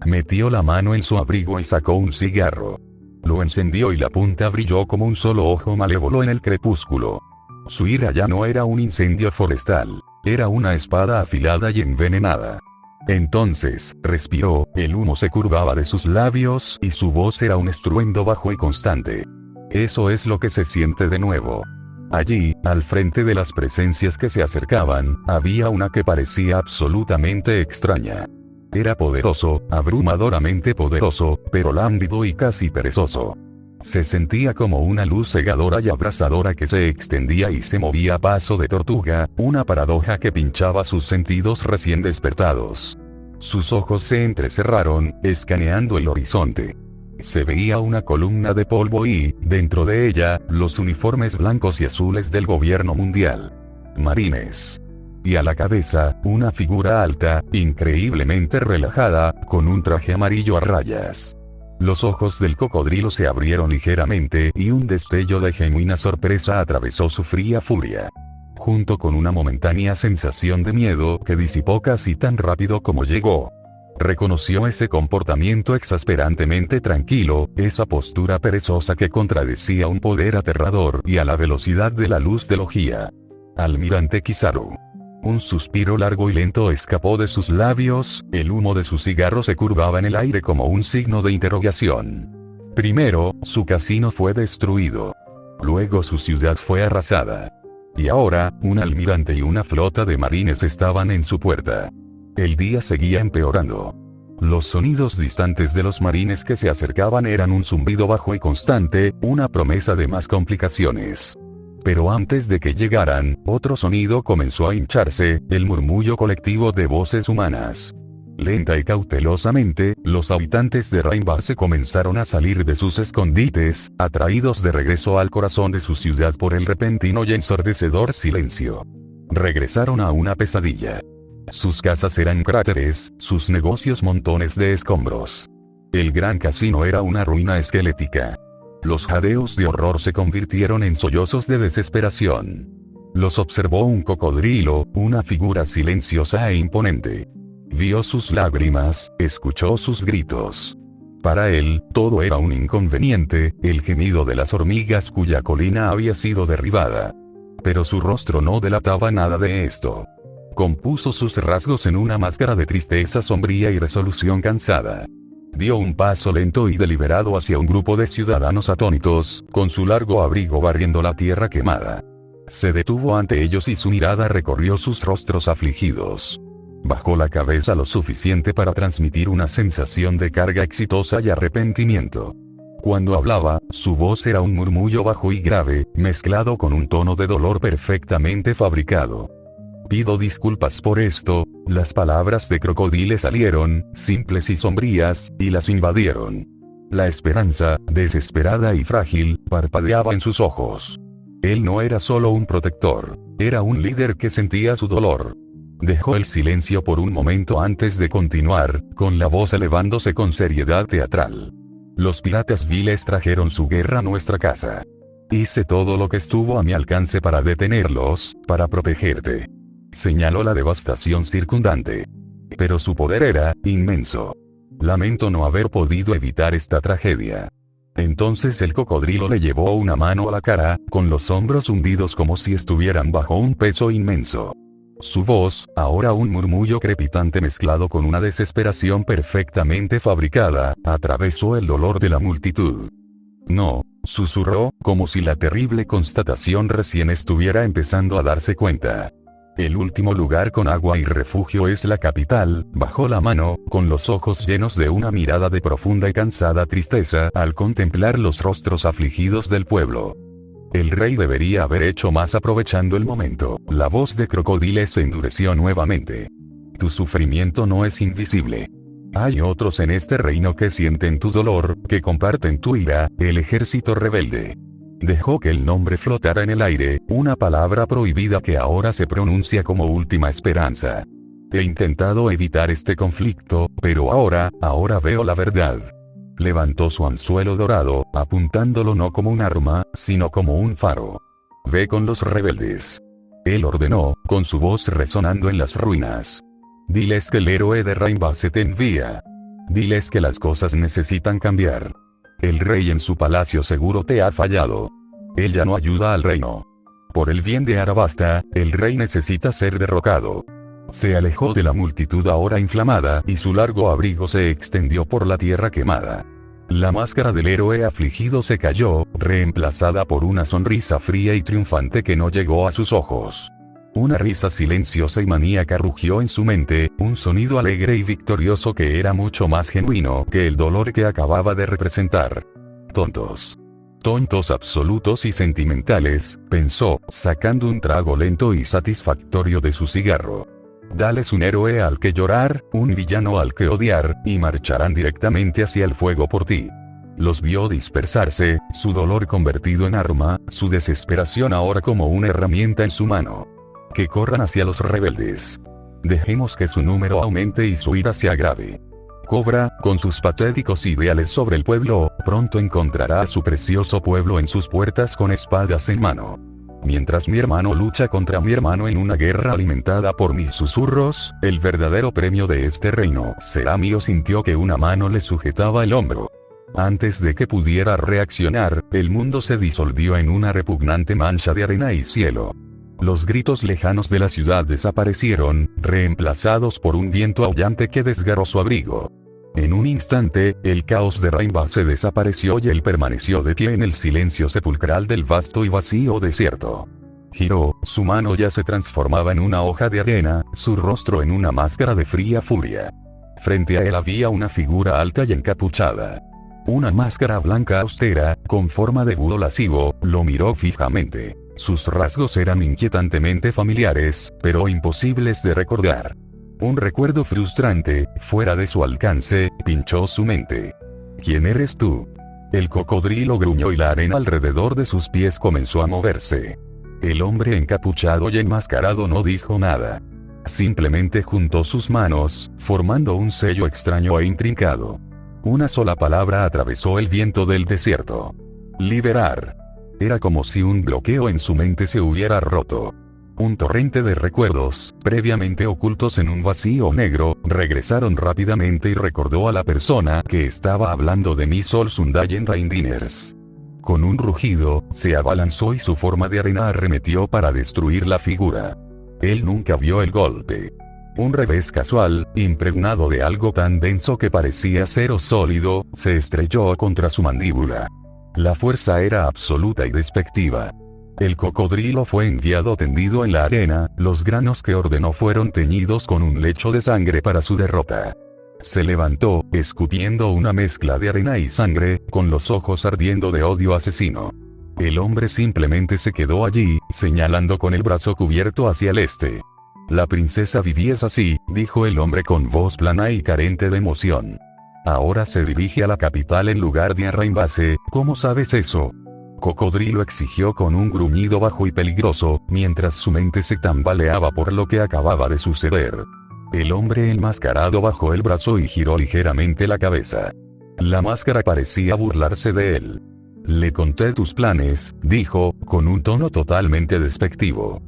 Metió la mano en su abrigo y sacó un cigarro. Lo encendió y la punta brilló como un solo ojo malévolo en el crepúsculo. Su ira ya no era un incendio forestal, era una espada afilada y envenenada. Entonces, respiró, el humo se curvaba de sus labios y su voz era un estruendo bajo y constante. Eso es lo que se siente de nuevo. Allí, al frente de las presencias que se acercaban, había una que parecía absolutamente extraña. Era poderoso, abrumadoramente poderoso, pero lánguido y casi perezoso. Se sentía como una luz cegadora y abrasadora que se extendía y se movía a paso de tortuga, una paradoja que pinchaba sus sentidos recién despertados. Sus ojos se entrecerraron, escaneando el horizonte. Se veía una columna de polvo y, dentro de ella, los uniformes blancos y azules del gobierno mundial. Marines. Y a la cabeza, una figura alta, increíblemente relajada, con un traje amarillo a rayas. Los ojos del cocodrilo se abrieron ligeramente y un destello de genuina sorpresa atravesó su fría furia. Junto con una momentánea sensación de miedo que disipó casi tan rápido como llegó. Reconoció ese comportamiento exasperantemente tranquilo, esa postura perezosa que contradecía un poder aterrador y a la velocidad de la luz de Logia. Almirante Kizaru. Un suspiro largo y lento escapó de sus labios, el humo de su cigarro se curvaba en el aire como un signo de interrogación. Primero, su casino fue destruido. Luego su ciudad fue arrasada. Y ahora, un almirante y una flota de marines estaban en su puerta. El día seguía empeorando. Los sonidos distantes de los marines que se acercaban eran un zumbido bajo y constante, una promesa de más complicaciones. Pero antes de que llegaran, otro sonido comenzó a hincharse, el murmullo colectivo de voces humanas. Lenta y cautelosamente, los habitantes de Rainbase comenzaron a salir de sus escondites, atraídos de regreso al corazón de su ciudad por el repentino y ensordecedor silencio. Regresaron a una pesadilla. Sus casas eran cráteres, sus negocios montones de escombros. El gran casino era una ruina esquelética. Los jadeos de horror se convirtieron en sollozos de desesperación. Los observó un cocodrilo, una figura silenciosa e imponente. Vio sus lágrimas, escuchó sus gritos. Para él, todo era un inconveniente, el gemido de las hormigas cuya colina había sido derribada. Pero su rostro no delataba nada de esto. Compuso sus rasgos en una máscara de tristeza sombría y resolución cansada. dio un paso lento y deliberado hacia un grupo de ciudadanos atónitos, con su largo abrigo barriendo la tierra quemada. Se detuvo ante ellos y su mirada recorrió sus rostros afligidos. Bajó la cabeza lo suficiente para transmitir una sensación de carga exitosa y arrepentimiento. Cuando hablaba, su voz era un murmullo bajo y grave, mezclado con un tono de dolor perfectamente fabricado. Pido disculpas por esto. Las palabras de Crocodile salieron, simples y sombrías, y las invadieron. La esperanza, desesperada y frágil, parpadeaba en sus ojos. Él no era solo un protector, era un líder que sentía su dolor. Dejó el silencio por un momento antes de continuar, con la voz elevándose con seriedad teatral. Los piratas viles trajeron su guerra a nuestra casa. Hice todo lo que estuvo a mi alcance para detenerlos, para protegerte. Señaló la devastación circundante. Pero su poder era inmenso. Lamento no haber podido evitar esta tragedia. Entonces el cocodrilo le llevó una mano a la cara, con los hombros hundidos como si estuvieran bajo un peso inmenso. Su voz, ahora un murmullo crepitante mezclado con una desesperación perfectamente fabricada, atravesó el dolor de la multitud. No, susurró, como si la terrible constatación recién estuviera empezando a darse cuenta. El último lugar con agua y refugio es la capital. Bajó la mano, con los ojos llenos de una mirada de profunda y cansada tristeza al contemplar los rostros afligidos del pueblo. El rey debería haber hecho más aprovechando el momento. La voz de Crocodile se endureció nuevamente. Tu sufrimiento no es invisible. Hay otros en este reino que sienten tu dolor, que comparten tu ira, el ejército rebelde. Dejó que el nombre flotara en el aire, una palabra prohibida que ahora se pronuncia como última esperanza. He intentado evitar este conflicto, pero ahora veo la verdad. Levantó su anzuelo dorado, apuntándolo no como un arma, sino como un faro. Ve con los rebeldes. Él ordenó, con su voz resonando en las ruinas. Diles que el héroe de Rainbase te envía. Diles que las cosas necesitan cambiar. El rey en su palacio seguro te ha fallado. Él ya no ayuda al reino. Por el bien de Arabasta, el rey necesita ser derrocado. Se alejó de la multitud ahora inflamada y su largo abrigo se extendió por la tierra quemada. La máscara del héroe afligido se cayó, reemplazada por una sonrisa fría y triunfante que no llegó a sus ojos. Una risa silenciosa y maníaca rugió en su mente, un sonido alegre y victorioso que era mucho más genuino que el dolor que acababa de representar. Tontos. Tontos absolutos y sentimentales, pensó, sacando un trago lento y satisfactorio de su cigarro. Dales un héroe al que llorar, un villano al que odiar, y marcharán directamente hacia el fuego por ti. Los vio dispersarse, su dolor convertido en arma, su desesperación ahora como una herramienta en su mano. Que corran hacia los rebeldes. Dejemos que su número aumente y su ira se agrave. Cobra, con sus patéticos ideales sobre el pueblo, pronto encontrará a su precioso pueblo en sus puertas con espadas en mano. Mientras mi hermano lucha contra mi hermano en una guerra alimentada por mis susurros, el verdadero premio de este reino será mío. Sintió que una mano le sujetaba el hombro. Antes de que pudiera reaccionar, el mundo se disolvió en una repugnante mancha de arena y cielo. Los gritos lejanos de la ciudad desaparecieron, reemplazados por un viento aullante que desgarró su abrigo. En un instante, el caos de Rainbase desapareció y él permaneció de pie en el silencio sepulcral del vasto y vacío desierto. Giró, su mano ya se transformaba en una hoja de arena, su rostro en una máscara de fría furia. Frente a él había una figura alta y encapuchada. Una máscara blanca austera, con forma de búho lascivo, lo miró fijamente. Sus rasgos eran inquietantemente familiares, pero imposibles de recordar. Un recuerdo frustrante, fuera de su alcance, pinchó su mente. ¿Quién eres tú? El cocodrilo gruñó y la arena alrededor de sus pies comenzó a moverse. El hombre encapuchado y enmascarado no dijo nada. Simplemente juntó sus manos, formando un sello extraño e intrincado. Una sola palabra atravesó el viento del desierto. Liberar. Era como si un bloqueo en su mente se hubiera roto. Un torrente de recuerdos, previamente ocultos en un vacío negro, regresaron rápidamente y recordó a la persona que estaba hablando de Misol Sundayen Raindiners. Con un rugido, se abalanzó y su forma de arena arremetió para destruir la figura. Él nunca vio el golpe. Un revés casual, impregnado de algo tan denso que parecía acero sólido, se estrelló contra su mandíbula. La fuerza era absoluta y despectiva. El cocodrilo fue enviado tendido en la arena, los granos que ordenó fueron teñidos con un lecho de sangre para su derrota. Se levantó, escupiendo una mezcla de arena y sangre, con los ojos ardiendo de odio asesino. El hombre simplemente se quedó allí, señalando con el brazo cubierto hacia el este. La princesa Vivi es así, dijo el hombre con voz plana y carente de emoción. Ahora se dirige a la capital en lugar de a Rainbase, ¿cómo sabes eso? Cocodrilo exigió con un gruñido bajo y peligroso, mientras su mente se tambaleaba por lo que acababa de suceder. El hombre enmascarado bajó el brazo y giró ligeramente la cabeza. La máscara parecía burlarse de él. Le conté tus planes, dijo, con un tono totalmente despectivo.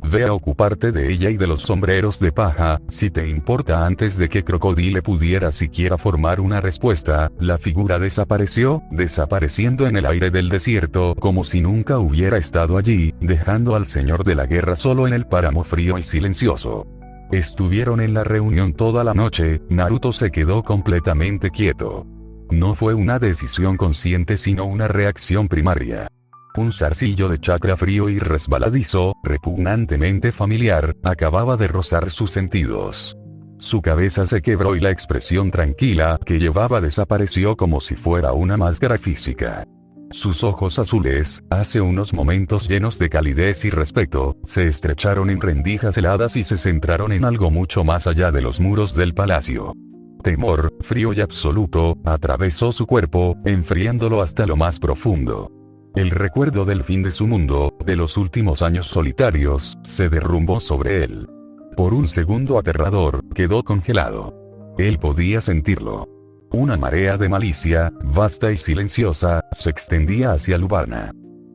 Ve a ocuparte de ella y de los sombreros de paja, si te importa. Antes de que Crocodile pudiera siquiera formar una respuesta, la figura desapareció, desapareciendo en el aire del desierto como si nunca hubiera estado allí, dejando al señor de la guerra solo en el páramo frío y silencioso. Estuvieron en la reunión toda la noche, Naruto se quedó completamente quieto. No fue una decisión consciente sino una reacción primaria. Un zarcillo de chakra frío y resbaladizo, repugnantemente familiar, acababa de rozar sus sentidos. Su cabeza se quebró y la expresión tranquila que llevaba desapareció como si fuera una máscara física. Sus ojos azules, hace unos momentos llenos de calidez y respeto, se estrecharon en rendijas heladas y se centraron en algo mucho más allá de los muros del palacio. Temor, frío y absoluto, atravesó su cuerpo, enfriándolo hasta lo más profundo. El recuerdo del fin de su mundo, de los últimos años solitarios, se derrumbó sobre él. Por un segundo aterrador, quedó congelado. Él podía sentirlo. Una marea de malicia, vasta y silenciosa, se extendía hacia Lubarna.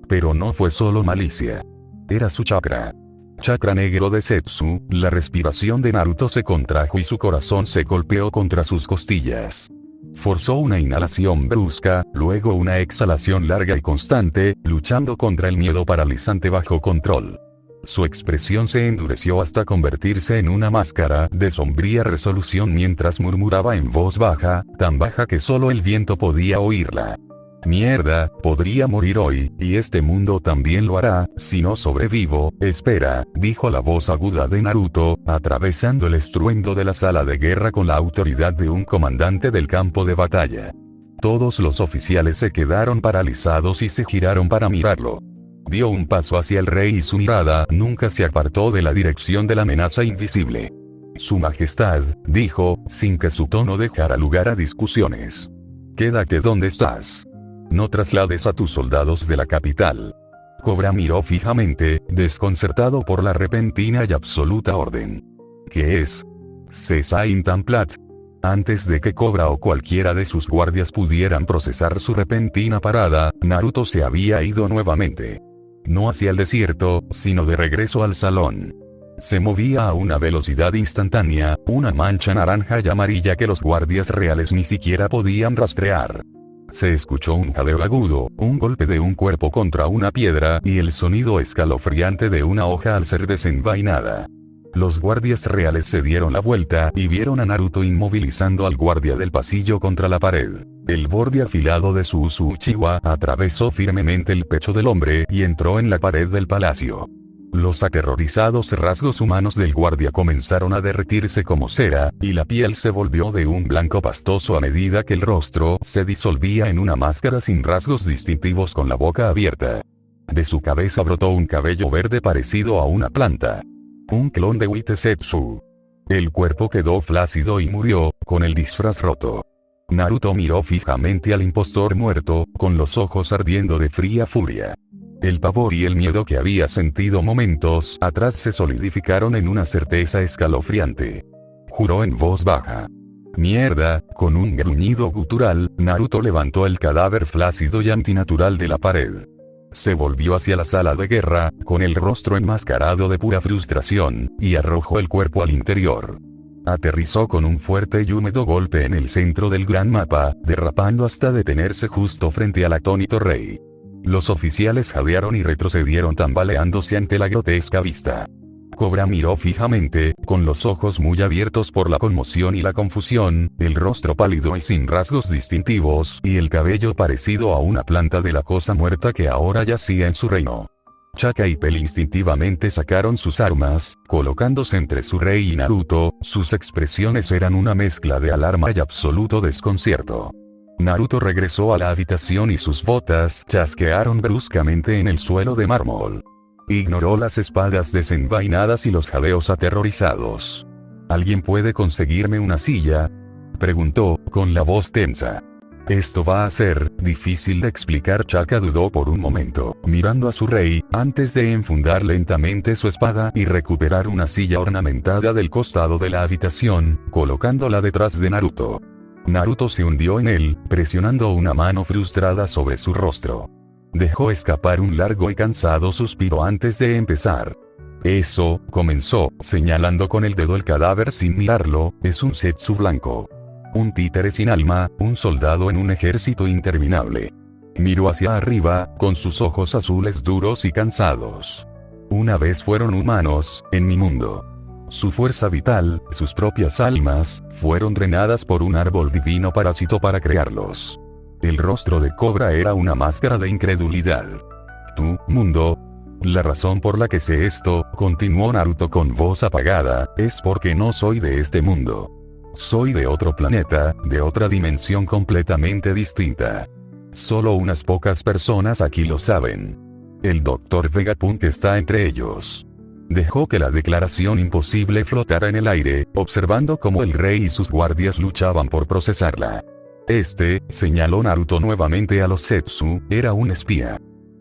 Pero no fue solo malicia. Era su chakra. Chakra negro de Zetsu. La respiración de Naruto se contrajo y su corazón se golpeó contra sus costillas. Forzó una inhalación brusca, luego una exhalación larga y constante, luchando contra el miedo paralizante bajo control. Su expresión se endureció hasta convertirse en una máscara de sombría resolución mientras murmuraba en voz baja, tan baja que solo el viento podía oírla. Mierda, podría morir hoy, y este mundo también lo hará, si no sobrevivo. Espera, dijo la voz aguda de Naruto, atravesando el estruendo de la sala de guerra con la autoridad de un comandante del campo de batalla. Todos los oficiales se quedaron paralizados y se giraron para mirarlo. Dio un paso hacia el rey y su mirada nunca se apartó de la dirección de la amenaza invisible. Su majestad, dijo, sin que su tono dejara lugar a discusiones. Quédate donde estás. No traslades a tus soldados de la capital. Cobra miró fijamente, desconcertado por la repentina y absoluta orden. ¿Qué es? Cesain Tamplat. Antes de que Cobra o cualquiera de sus guardias pudieran procesar su repentina parada, Naruto se había ido nuevamente. No hacia el desierto, sino de regreso al salón. Se movía a una velocidad instantánea, una mancha naranja y amarilla que los guardias reales ni siquiera podían rastrear. Se escuchó un jadeo agudo, un golpe de un cuerpo contra una piedra y el sonido escalofriante de una hoja al ser desenvainada. Los guardias reales se dieron la vuelta y vieron a Naruto inmovilizando al guardia del pasillo contra la pared. El borde afilado de su Uchiwa atravesó firmemente el pecho del hombre y entró en la pared del palacio. Los aterrorizados rasgos humanos del guardia comenzaron a derretirse como cera, y la piel se volvió de un blanco pastoso a medida que el rostro se disolvía en una máscara sin rasgos distintivos con la boca abierta. De su cabeza brotó un cabello verde parecido a una planta. Un clon de Witesetsu. El cuerpo quedó flácido y murió, con el disfraz roto. Naruto miró fijamente al impostor muerto, con los ojos ardiendo de fría furia. El pavor y el miedo que había sentido momentos atrás se solidificaron en una certeza escalofriante. Juró en voz baja. Mierda, con un gruñido gutural, Naruto levantó el cadáver flácido y antinatural de la pared. Se volvió hacia la sala de guerra, con el rostro enmascarado de pura frustración, y arrojó el cuerpo al interior. Aterrizó con un fuerte y húmedo golpe en el centro del gran mapa, derrapando hasta detenerse justo frente al atónito rey. Los oficiales jadearon y retrocedieron tambaleándose ante la grotesca vista. cobra miró fijamente, con los ojos muy abiertos por la conmoción y la confusión, el rostro pálido y sin rasgos distintivos, y el cabello parecido a una planta de la cosa muerta que ahora yacía en su reino. Chaka y Pell instintivamente sacaron sus armas, colocándose entre su rey y Naruto. Sus expresiones eran una mezcla de alarma y absoluto desconcierto. Naruto regresó a la habitación y sus botas chasquearon bruscamente en el suelo de mármol. Ignoró las espadas desenvainadas y los jadeos aterrorizados. ¿Alguien puede conseguirme una silla?, preguntó, con la voz tensa. Esto va a ser difícil de explicar. Chaka dudó por un momento, mirando a su rey, antes de enfundar lentamente su espada y recuperar una silla ornamentada del costado de la habitación, colocándola detrás de Naruto. Naruto se hundió en él, presionando una mano frustrada sobre su rostro. Dejó escapar un largo y cansado suspiro antes de empezar. Eso, comenzó, señalando con el dedo el cadáver sin mirarlo, es un Zetsu blanco. Un títere sin alma, un soldado en un ejército interminable. Miró hacia arriba, con sus ojos azules duros y cansados. Una vez fueron humanos, en mi mundo. Su fuerza vital, sus propias almas, fueron drenadas por un árbol divino parásito para crearlos. El rostro de Cobra era una máscara de incredulidad. ¿Tu mundo? La razón por la que sé esto, continuó Naruto con voz apagada, es porque no soy de este mundo. Soy de otro planeta, de otra dimensión completamente distinta. Solo unas pocas personas aquí lo saben. El Dr. Vegapunk está entre ellos. Dejó que la declaración imposible flotara en el aire, observando cómo el rey y sus guardias luchaban por procesarla. Señaló Naruto nuevamente a los Zetsu, era un espía.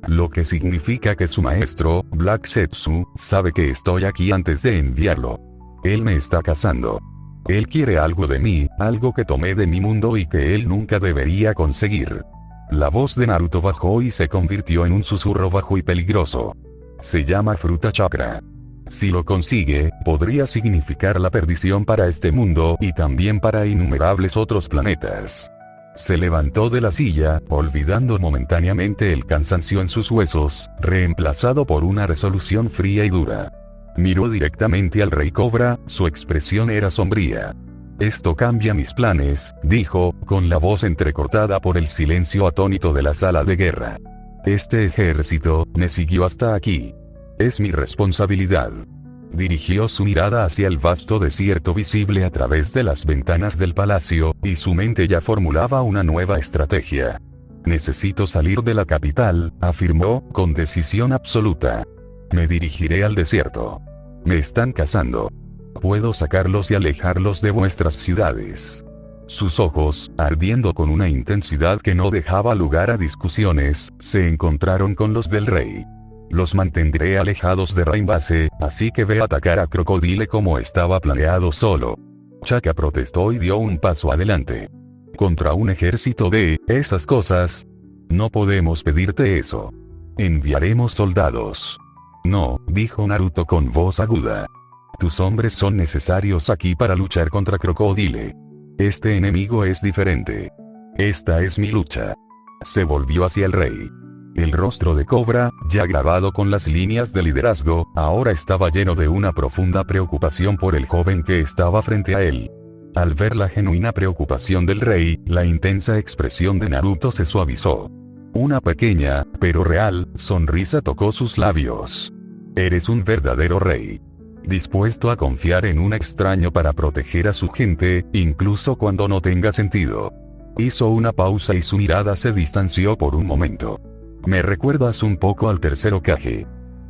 Lo que significa que su maestro, Black Zetsu, sabe que estoy aquí antes de enviarlo. Él me está cazando. Él quiere algo de mí, algo que tomé de mi mundo y que él nunca debería conseguir. La voz de Naruto bajó y se convirtió en un susurro bajo y peligroso. Se llama fruta chakra. Si lo consigue, podría significar la perdición para este mundo y también para innumerables otros planetas. Se levantó de la silla, olvidando momentáneamente el cansancio en sus huesos, reemplazado por una resolución fría y dura. Miró directamente al Rey Cobra, su expresión era sombría. Esto cambia mis planes, dijo, con la voz entrecortada por el silencio atónito de la sala de guerra. Este ejército me siguió hasta aquí. Es mi responsabilidad. Dirigió su mirada hacia el vasto desierto visible a través de las ventanas del palacio, y su mente ya formulaba una nueva estrategia. Necesito salir de la capital, afirmó, con decisión absoluta. Me dirigiré al desierto. Me están cazando. Puedo sacarlos y alejarlos de vuestras ciudades. Sus ojos, ardiendo con una intensidad que no dejaba lugar a discusiones, se encontraron con los del rey. Los mantendré alejados de Rainbase, así que ve a atacar a Crocodile como estaba planeado solo. Chaka protestó y dio un paso adelante. Contra un ejército de esas cosas. No podemos pedirte eso. Enviaremos soldados. No, dijo Naruto con voz aguda. Tus hombres son necesarios aquí para luchar contra Crocodile. Este enemigo es diferente. Esta es mi lucha. Se volvió hacia el rey. El rostro de Cobra, ya grabado con las líneas de liderazgo, ahora estaba lleno de una profunda preocupación por el joven que estaba frente a él. Al ver la genuina preocupación del rey, la intensa expresión de Naruto se suavizó. Una pequeña, pero real, sonrisa tocó sus labios. Eres un verdadero rey. Dispuesto a confiar en un extraño para proteger a su gente, incluso cuando no tenga sentido. Hizo una pausa y su mirada se distanció por un momento. Me recuerdas un poco al tercer Hokage.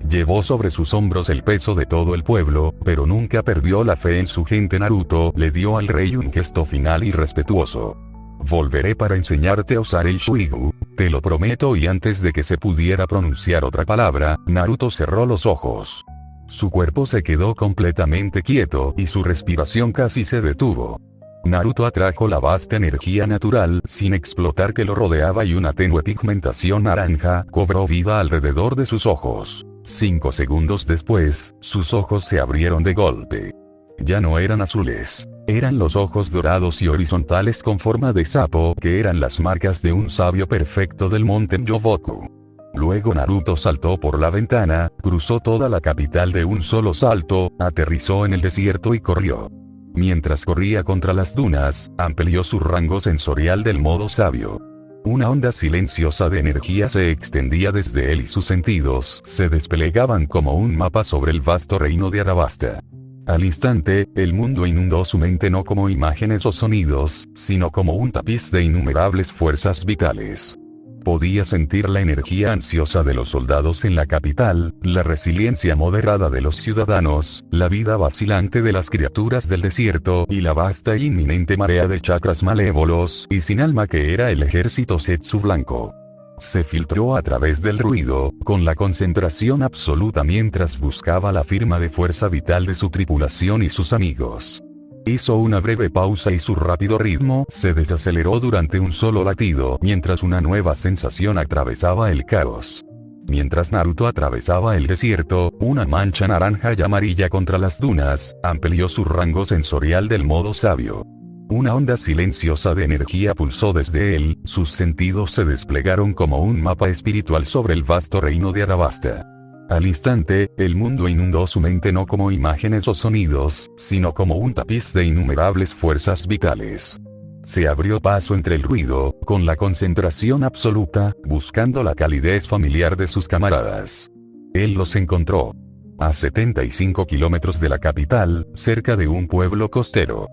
Llevó sobre sus hombros el peso de todo el pueblo, pero nunca perdió la fe en su gente. Naruto le dio al rey un gesto final y respetuoso. Volveré para enseñarte a usar el Shuigu, te lo prometo. Y antes de que se pudiera pronunciar otra palabra, Naruto cerró los ojos. Su cuerpo se quedó completamente quieto y su respiración casi se detuvo. Naruto atrajo la vasta energía natural sin explotar que lo rodeaba y una tenue pigmentación naranja cobró vida alrededor de sus ojos. 5 segundos después, sus ojos se abrieron de golpe. Ya no eran azules. Eran los ojos dorados y horizontales con forma de sapo que eran las marcas de un sabio perfecto del monte Yoboku. Luego Naruto saltó por la ventana, cruzó toda la capital de un solo salto, aterrizó en el desierto y corrió. Mientras corría contra las dunas, amplió su rango sensorial del modo sabio. Una onda silenciosa de energía se extendía desde él y sus sentidos se desplegaban como un mapa sobre el vasto reino de Arabasta. Al instante, el mundo inundó su mente no como imágenes o sonidos, sino como un tapiz de innumerables fuerzas vitales. Podía sentir la energía ansiosa de los soldados en la capital, la resiliencia moderada de los ciudadanos, la vida vacilante de las criaturas del desierto y la vasta e inminente marea de chakras malévolos y sin alma que era el ejército Zetsu blanco. Se filtró a través del ruido, con la concentración absoluta mientras buscaba la firma de fuerza vital de su tripulación y sus amigos. Hizo una breve pausa y su rápido ritmo se desaceleró durante un solo latido mientras una nueva sensación atravesaba el caos. Mientras Naruto atravesaba el desierto, una mancha naranja y amarilla contra las dunas amplió su rango sensorial del modo sabio. Una onda silenciosa de energía pulsó desde él, sus sentidos se desplegaron como un mapa espiritual sobre el vasto reino de Arabasta. Al instante, el mundo inundó su mente no como imágenes o sonidos, sino como un tapiz de innumerables fuerzas vitales. Se abrió paso entre el ruido, con la concentración absoluta, buscando la calidez familiar de sus camaradas. Él los encontró. A 75 kilómetros de la capital, cerca de un pueblo costero.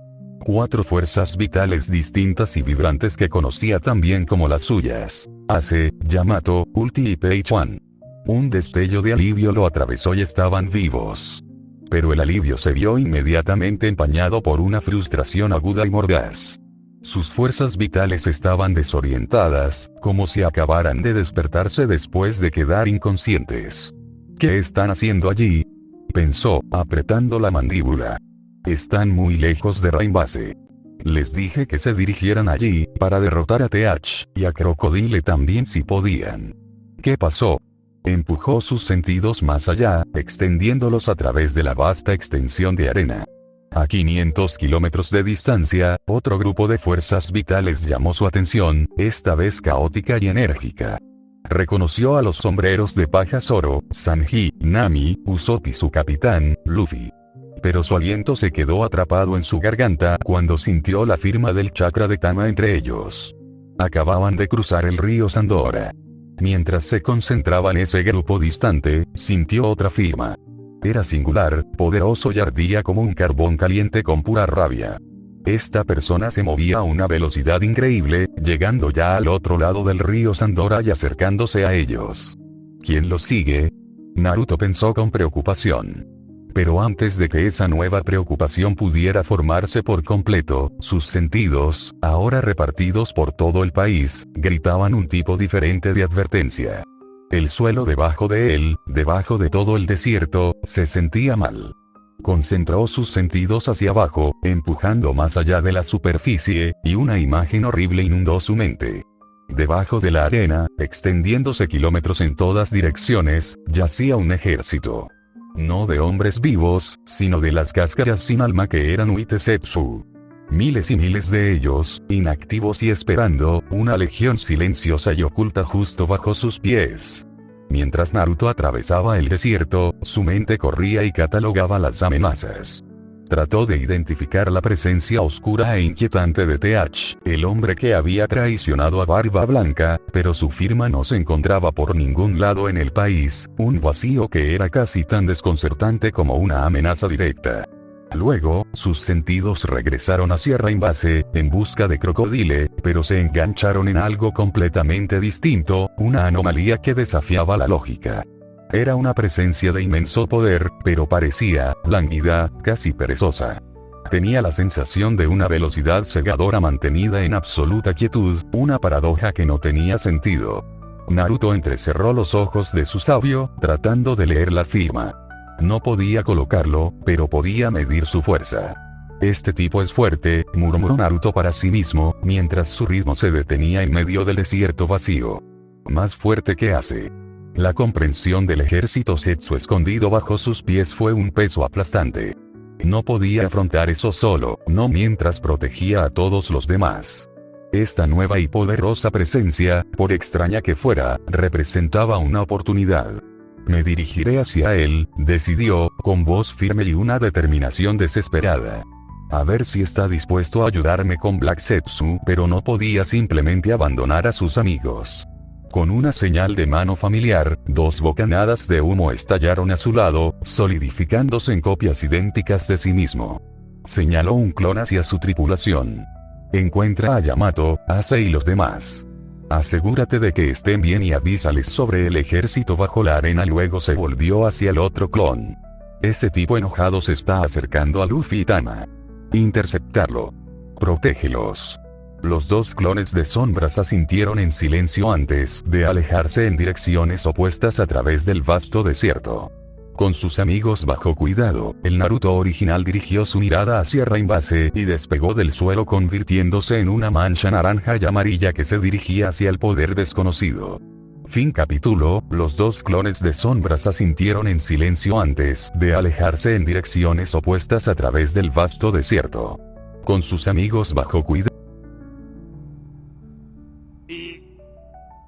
4 fuerzas vitales distintas y vibrantes que conocía tan bien como las suyas. Ace, Yamato, Ulti y Pei-chan. Un destello de alivio lo atravesó y estaban vivos. Pero el alivio se vio inmediatamente empañado por una frustración aguda y mordaz. Sus fuerzas vitales estaban desorientadas, como si acabaran de despertarse después de quedar inconscientes. ¿Qué están haciendo allí?, pensó, apretando la mandíbula. Están muy lejos de Rainbase. Les dije que se dirigieran allí, para derrotar a TH, y a Crocodile también si podían. ¿Qué pasó? Empujó sus sentidos más allá, extendiéndolos a través de la vasta extensión de arena. A 500 kilómetros de distancia, otro grupo de fuerzas vitales llamó su atención, esta vez caótica y enérgica. Reconoció a los sombreros de paja Zoro, Sanji, Nami, Usopp y su capitán, Luffy. Pero su aliento se quedó atrapado en su garganta cuando sintió la firma del chakra de Tama entre ellos. Acababan de cruzar el río Sandora. Mientras se concentraba en ese grupo distante, sintió otra firma. Era singular, poderoso y ardía como un carbón caliente con pura rabia. Esta persona se movía a una velocidad increíble, llegando ya al otro lado del río Sandora y acercándose a ellos. ¿Quién los sigue?, Naruto pensó con preocupación. Pero antes de que esa nueva preocupación pudiera formarse por completo, sus sentidos, ahora repartidos por todo el país, gritaban un tipo diferente de advertencia. El suelo debajo de él, debajo de todo el desierto, se sentía mal. Concentró sus sentidos hacia abajo, empujando más allá de la superficie, y una imagen horrible inundó su mente. Debajo de la arena, extendiéndose kilómetros en todas direcciones, yacía un ejército. No de hombres vivos, sino de las cáscaras sin alma que eran Uitetsu. Miles y miles de ellos, inactivos y esperando, una legión silenciosa y oculta justo bajo sus pies. Mientras Naruto atravesaba el desierto, su mente corría y catalogaba las amenazas. Trató de identificar la presencia oscura e inquietante de TH, el hombre que había traicionado a Barba Blanca, pero su firma no se encontraba por ningún lado en el país, un vacío que era casi tan desconcertante como una amenaza directa. Luego, sus sentidos regresaron hacia Rainbase, en busca de Crocodile, pero se engancharon en algo completamente distinto, una anomalía que desafiaba la lógica. Era una presencia de inmenso poder, pero parecía lánguida, casi perezosa. Tenía la sensación de una velocidad cegadora mantenida en absoluta quietud, una paradoja que no tenía sentido. Naruto entrecerró los ojos de su sabio, tratando de leer la firma. No podía colocarlo, pero podía medir su fuerza. Este tipo es fuerte, murmuró Naruto para sí mismo, mientras su ritmo se detenía en medio del desierto vacío. Más fuerte que Ace. La comprensión del ejército Zetsu escondido bajo sus pies fue un peso aplastante. No podía afrontar eso solo, no mientras protegía a todos los demás. Esta nueva y poderosa presencia, por extraña que fuera, representaba una oportunidad. Me dirigiré hacia él, decidió, con voz firme y una determinación desesperada. A ver si está dispuesto a ayudarme con Black Zetsu, pero no podía simplemente abandonar a sus amigos. Con una señal de mano familiar, 2 bocanadas de humo estallaron a su lado, solidificándose en copias idénticas de sí mismo. Señaló un clon hacia su tripulación. Encuentra a Yamato, Ase y los demás. Asegúrate de que estén bien y avísales sobre el ejército bajo la arena. Luego se volvió hacia el otro clon. Ese tipo enojado se está acercando a Luffy y Tama. Interceptarlo. Protégelos. Los 2 clones de sombras asintieron en silencio antes de alejarse en direcciones opuestas a través del vasto desierto. Con sus amigos bajo cuidado, el Naruto original dirigió su mirada hacia Rainbase y despegó del suelo convirtiéndose en una mancha naranja y amarilla que se dirigía hacia el poder desconocido. Fin capítulo. Los 2 clones de sombras asintieron en silencio antes de alejarse en direcciones opuestas a través del vasto desierto. Con sus amigos bajo cuidado.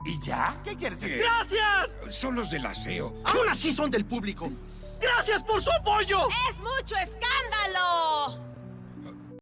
¿Y ya? ¿Qué quieres decir? ¡Gracias! Son los del aseo. Aún así son del público. ¡Gracias por su apoyo! ¡Es mucho escándalo!